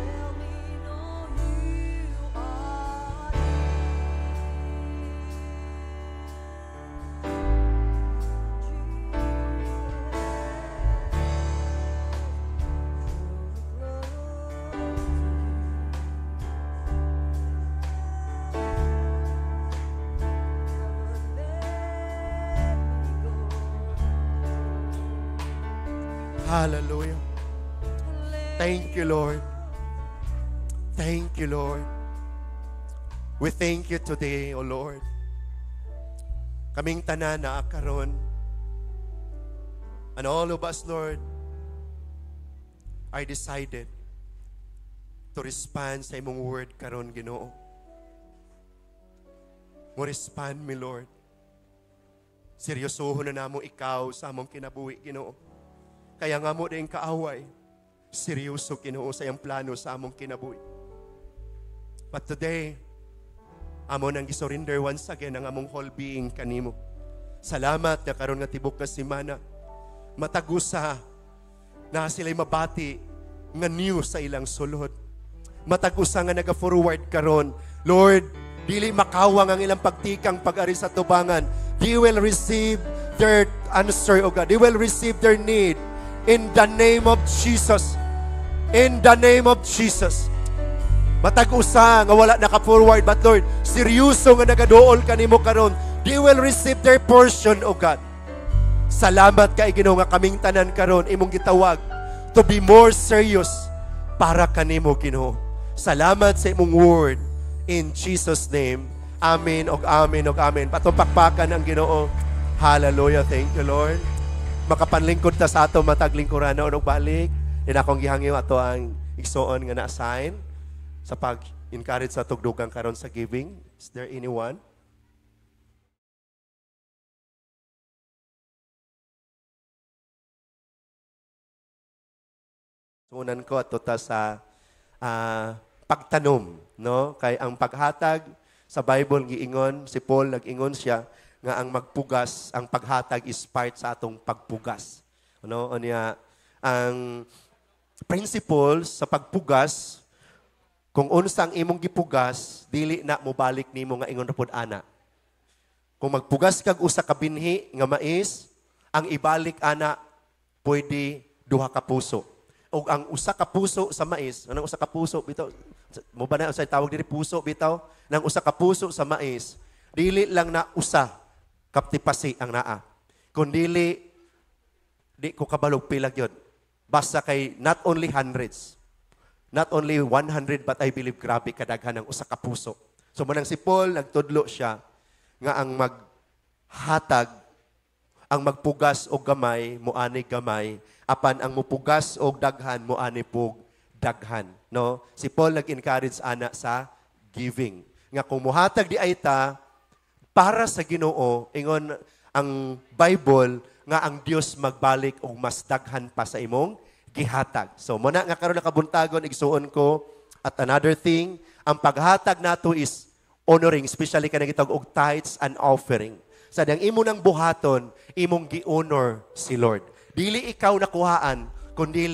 Help me know you are Hallelujah. Thank you, Lord. Thank you, Lord. We thank you today, O Lord. Kaming tanan na karon, and all of us, Lord, are decided to respond sa imong word karon, Ginoo. Mo respond mi, Lord. Seryosohon na namo ikaw sa among kinabuhi, Ginoo. Kaya nga mo din kaaway, seryoso, Ginoo, sa iyang plano sa among kinabuhi. But today, amo nang gisurrender once again ang among whole being kanimo. Salamat na karon nga tibok nga semana, matagusa na sila'y mabati nga new sa ilang sulod. Matagusa nga naga-forward karon. Lord, dili makawang ang ilang pagtikang pag-ari sa tubangan. They will receive their answer, O God. They will receive their need. In the name of Jesus. In the name of Jesus. Matag-usa nga wala naka-forward, but Lord, seryoso nga nagaduol kanimo karon. They will receive their portion, O God. Salamat kay Ginoo nga kaming tanan karon imong gitawag to be more serious para kanimo, Ginoo. Salamat sa imong word. In Jesus' name. Amen og amen og amen. Patupakpakan ang Ginoo. Hallelujah. Thank you, Lord. Makapanlingkod ta sa ato matag lingkuran na og balik. Din akong gihangyo ato ang igsuon nga na-assign sa pag-encourage sa tugdugang karon sa giving. Is there anyone? Sunan ko ato ta sa pagtanom, no? Kay ang paghatag sa Bible giingon, si Paul nag-ingon siya nga ang magpugas, ang paghatag is part sa atong pagpugas. Ano? Unya, ang principles sa pagpugas, kung unsang imong gipugas, dili na mobalik nimo nga ingon ra pud ana. Kung magpugas kag usa ka binhi nga mais, ang ibalik ana pwede duha ka puso. O ang usa ka puso sa mais, anong usa ka puso bitaw? Mo ba na usay tawag diri puso bitaw? Nang usa ka puso sa mais, dili lang na usa kaptipasi ang naa. Kung dili, di ko kabalog pilag yun. Basta kay not only hundreds, not only 100, but I believe grabe kadaghan ng usa ka puso. So manang si Paul, nagtudlo siya nga ang maghatag, ang magpugas o gamay, muani gamay, apan ang mupugas o daghan, muani pug daghan. No? Si Paul nag-encourage ana sa giving. Nga kung muhatag di ay ta, para sa Ginoo, ingon ang Bible nga ang Dios magbalik og mas daghan pa sa imong gihatag. So muna nga karon nakabuntagon igsuon ko at another thing, ang paghatag nato is honoring, especially kanang gitawag og tithes and offering. Sa dang imo nang buhaton, imong gi-honor si Lord. Dili ikaw nakuhaan, kundi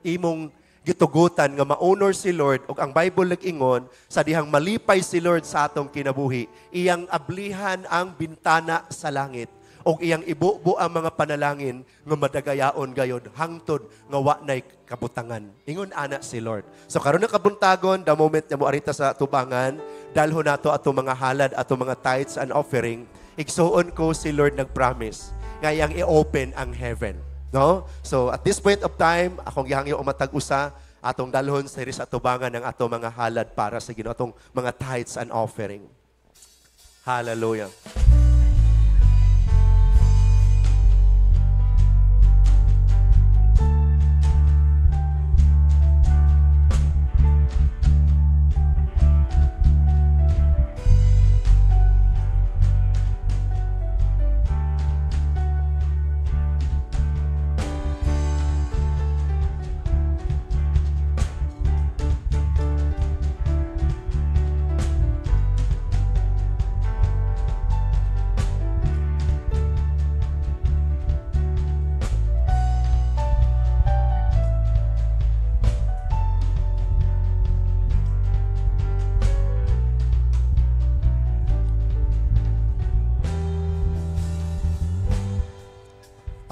imong gitugutan nga ma-honor si Lord ug ang Bible nag-ingon sa dihang malipay si Lord sa atong kinabuhi, iyang ablihan ang bintana sa langit ug iyang ibubo ang mga panalangin nga madagayaon gayod hangtod nga wa nay kabutangan. Ingon ana si Lord. So karon na kabuntagon, the moment na mo arita sa tubangan, dalhon nato ato mga halad, ato mga tithes and offering. Igsuon ko si Lord nag-promise nga iyang i-open ang heaven. No? So at this point of time, akong gihangyo umatag usa atong dalhon sa iri sa tubangan ng ato mga halad para sa Ginoo, atong mga tithes and offering. Hallelujah.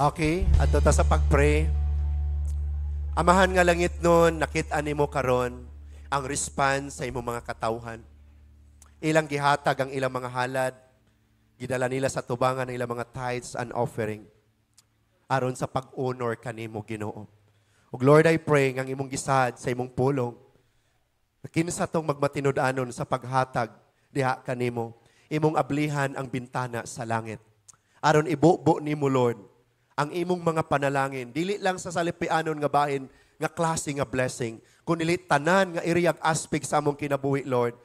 Okay, ato ta sa pag-pray. Amahan nga langit nun, nakita nimo karon ang response sa imong mga katawhan. Ilang gihatag ang ilang mga halad, gidala nila sa tubangan ang ilang mga tithes and offering aron sa pag-honor kanimo Ginoo. Ug Lord, I pray nga ang imong gisad sa imong pulong, kinsa tong magmatinud-anon sa paghatag diha kanimo, imong ablihan ang bintana sa langit. Aron ibubo nimo Lord ang imong mga panalangin, dili lang sa salipianon nga bahin, nga klase nga blessing, kundi tanan nga iriyag aspect sa among kinabuhi, Lord.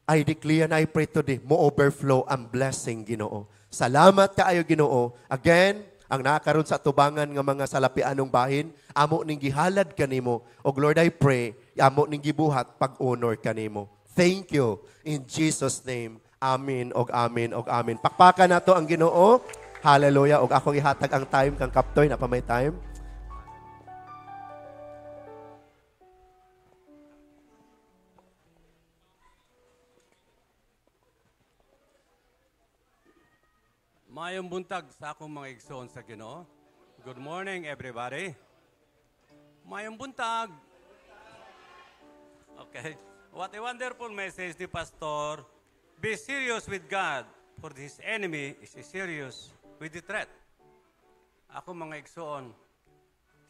I declare and I pray today, mo overflow ang blessing, Ginoo. Salamat kaayo, Ginoo. Again, ang nakaroon sa tubangan nga mga salapianong bahin, amo ning gihalad kanimo. O Lord, I pray, amo ning gibuhat pag-honor kanimo. Thank you. In Jesus' name, amen og amen og amen. Pakpakan nato ang Ginoo. Hallelujah. Og akong ihatag ang time kang kaptoy na pa may time. Mayong buntag sa akong mga igsoon sa Ginoo. Good morning, everybody. Mayong buntag. Okay. What a wonderful message, the pastor. Be serious with God, for his enemy is serious with the threat. Ako mga igsoon,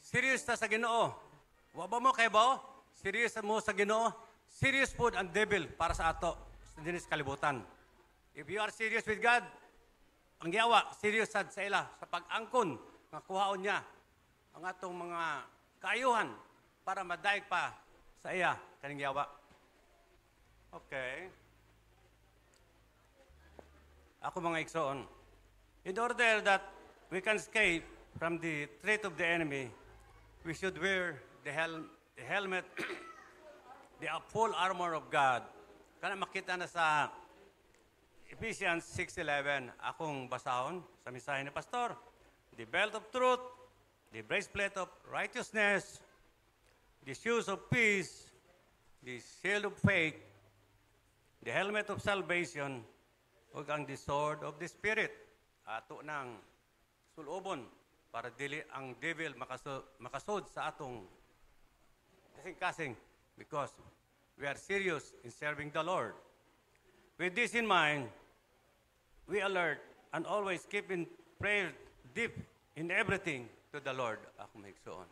serious ta sa Ginoo. Wa ba mo kay ba? Serious mo sa Ginoo. Serious po ang devil para sa ato sa dinis kalibutan. If you are serious with God, ang giyawa, serious sad sa ila sa pag-angkon nga kuhaon niya ang atong mga kaayuhan para madaig pa sa iya kaning giyawa. Okay. Ako mga igsoon, in order that we can escape from the threat of the enemy, we should wear the helmet, the full armor of God. Kana makita na sa Ephesians 6:11, akong basahon sa mensahe ni Pastor. The belt of truth, the breastplate of righteousness, the shoes of peace, the shield of faith, the helmet of salvation, ug ang the sword of the Spirit. Ato ng sulobon para dili ang devil makasud sa atong kasing-kasing because we are serious in serving the Lord. With this in mind, we alert and always keep in prayer deep in everything to the Lord. Ako maigsoon.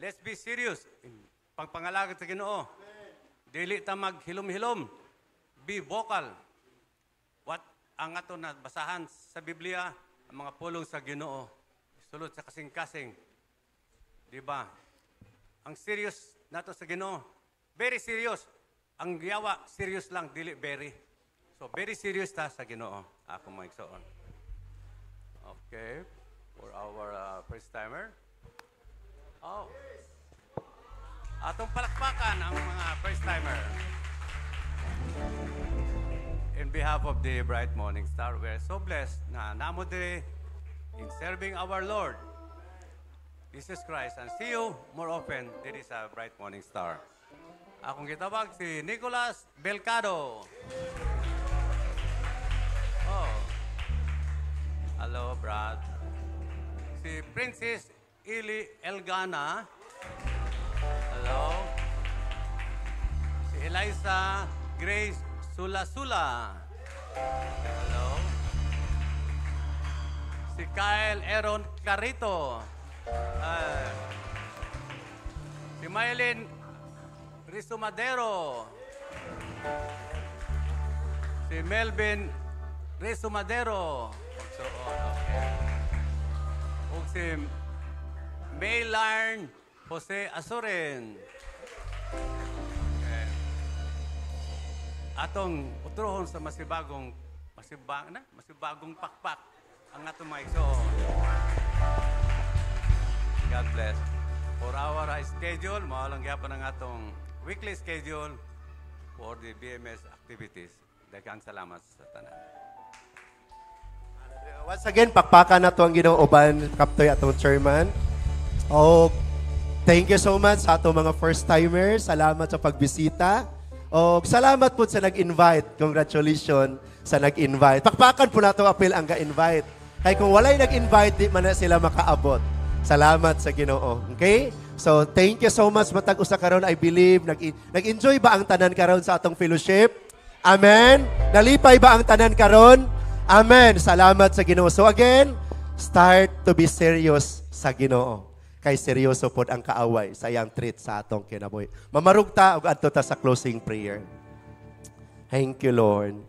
Let's be serious in pagpangalagad sa Ginoo. Dili ta maghilom-hilom. Be vocal. What ang ato na basahan sa Biblia, ang mga pulong sa Ginoo, sulod sa kasing-kasing. Di ba? Ang serious nato sa Ginoo, very serious. Ang yawa, serious lang, dili very. So, very serious ta sa Ginoo. Ako maigsoon. Okay. For our first timer. Oh. Atong palakpakan ang mga first timer. In behalf of the Bright Morning Star, we are so blessed na namo dire in serving our Lord. Jesus Christ, and see you more often. This is a bright morning star. Akong gitawag si Nicolas Belcado. Oh. Hello, Brad. Si Princess Ili Elgana. Hello. Si Eliza Grace Sula-Sula. Hello. Si Kyle Aaron Clarito. Si Maylin Risumadero. Si Melvin Risumadero. So, okay. O si Maylarn Jose Azurin. Okay. Atong utrohon sa masibagong pakpak ang atong mga igsoon. God bless. For our schedule, mawalang gyapon ang atong weekly schedule for the BMS activities. Daghang salamat sa tanan. Once again, pakpakan na ito ang ginooban, Kaptoy atong chairman. O, thank you so much sa atong mga first-timers. Salamat sa pagbisita. O, salamat po sa nag-invite. Congratulations sa nag-invite. Pakpakan po na ito appeal ang ga-invite. Kaya kung walay nag-invite, di man na sila makaabot. Salamat sa Ginoo. Okay? So, thank you so much. Matag usa karon, I believe. Nag-enjoy ba ang tanan karon sa atong fellowship? Amen? Nalipay ba ang tanan karon? Amen. Salamat sa Ginoo. So again, start to be serious sa Ginoo. Kay seryoso pod ang kaaway sa iyang treat sa atong kinabuhi. Mamarugta og adto ta sa closing prayer. Thank you, Lord.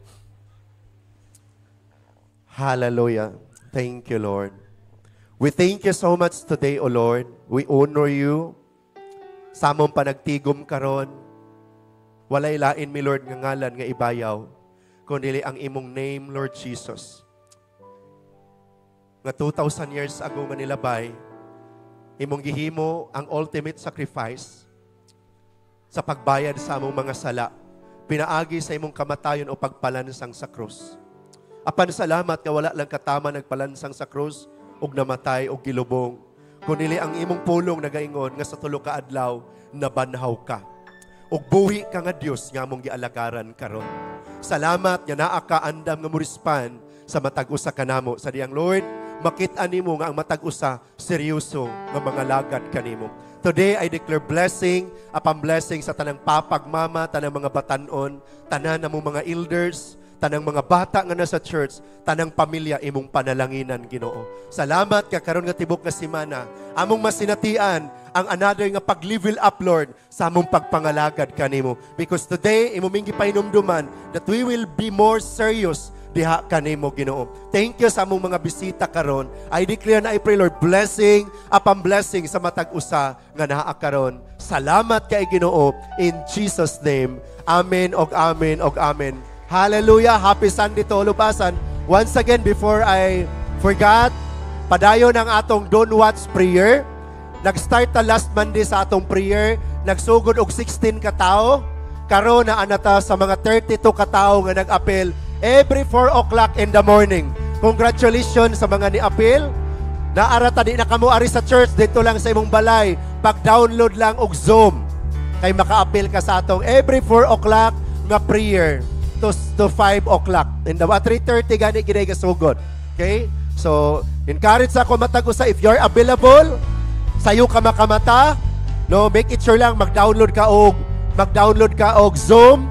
Hallelujah. Thank you, Lord. We thank you so much today, O Lord. We honor you. Sa among panagtigom karon, walay lain mi Lord nga ngalan nga ibayaw, kundi ang imong name, Lord Jesus. Nga 2,000 years ago nga nilabay, imong gihimo ang ultimate sacrifice sa pagbayad sa among mga sala, pinaagi sa imong kamatayon o pagpalansang sa krus. Apan salamat nga wala lang katama nagpalansang sa krus, og namatay og gilubong, kundi ang imong pulong nagaingon nga sa tulo ka adlaw nabanhaw ka. Og buhi ka nga Dios nga among gialagaran karon. Salamat nga naa ka andam nga murispan sa matag-usa kanamo sa diyang Lord, makita nimo nga ang matag-usa seryoso nga mga lagad kanimo. Today I declare blessing upon blessing sa tanang papagmama, tanang mga batanon, tanan namong mga elders, tanang mga bata nga nasa church, tanang pamilya imong panalanginan Ginoo. Salamat ka karon nga tibok nga semana, among masinatian ang another nga pag-level up, Lord, sa among pagpangalagad kanimo. Because today, imong gipahinumduman that we will be more serious diha kanimo Ginoo. Thank you sa among mga bisita karon. I declare na I pray, Lord, blessing upon blessing sa matag-usa nga naa karon. Salamat kay Ginoo in Jesus name. Amen og amen og amen. Hallelujah. Happy Sunday to all ubasan. Once again, before I forgot, padayon ang atong Don't Watch prayer. Nag-start ta last Monday sa atong prayer. Nagsugod og 16 ka tao. Karon na anata sa mga 32 ka tao nga nag-appeal every 4 o'clock in the morning. Congratulations sa mga ni-appeal. Naarata di na kamo ari sa church, dito lang sa imong balay. Pag-download lang og Zoom. Kay maka-appeal ka sa atong every 4 o'clock nga prayer to 5 o'clock. And 3:30 gani giday gasugod. Okay? So, encourage ako matag-usa if you're available, sayo ka makamata, no, make it sure lang mag-download ka og Zoom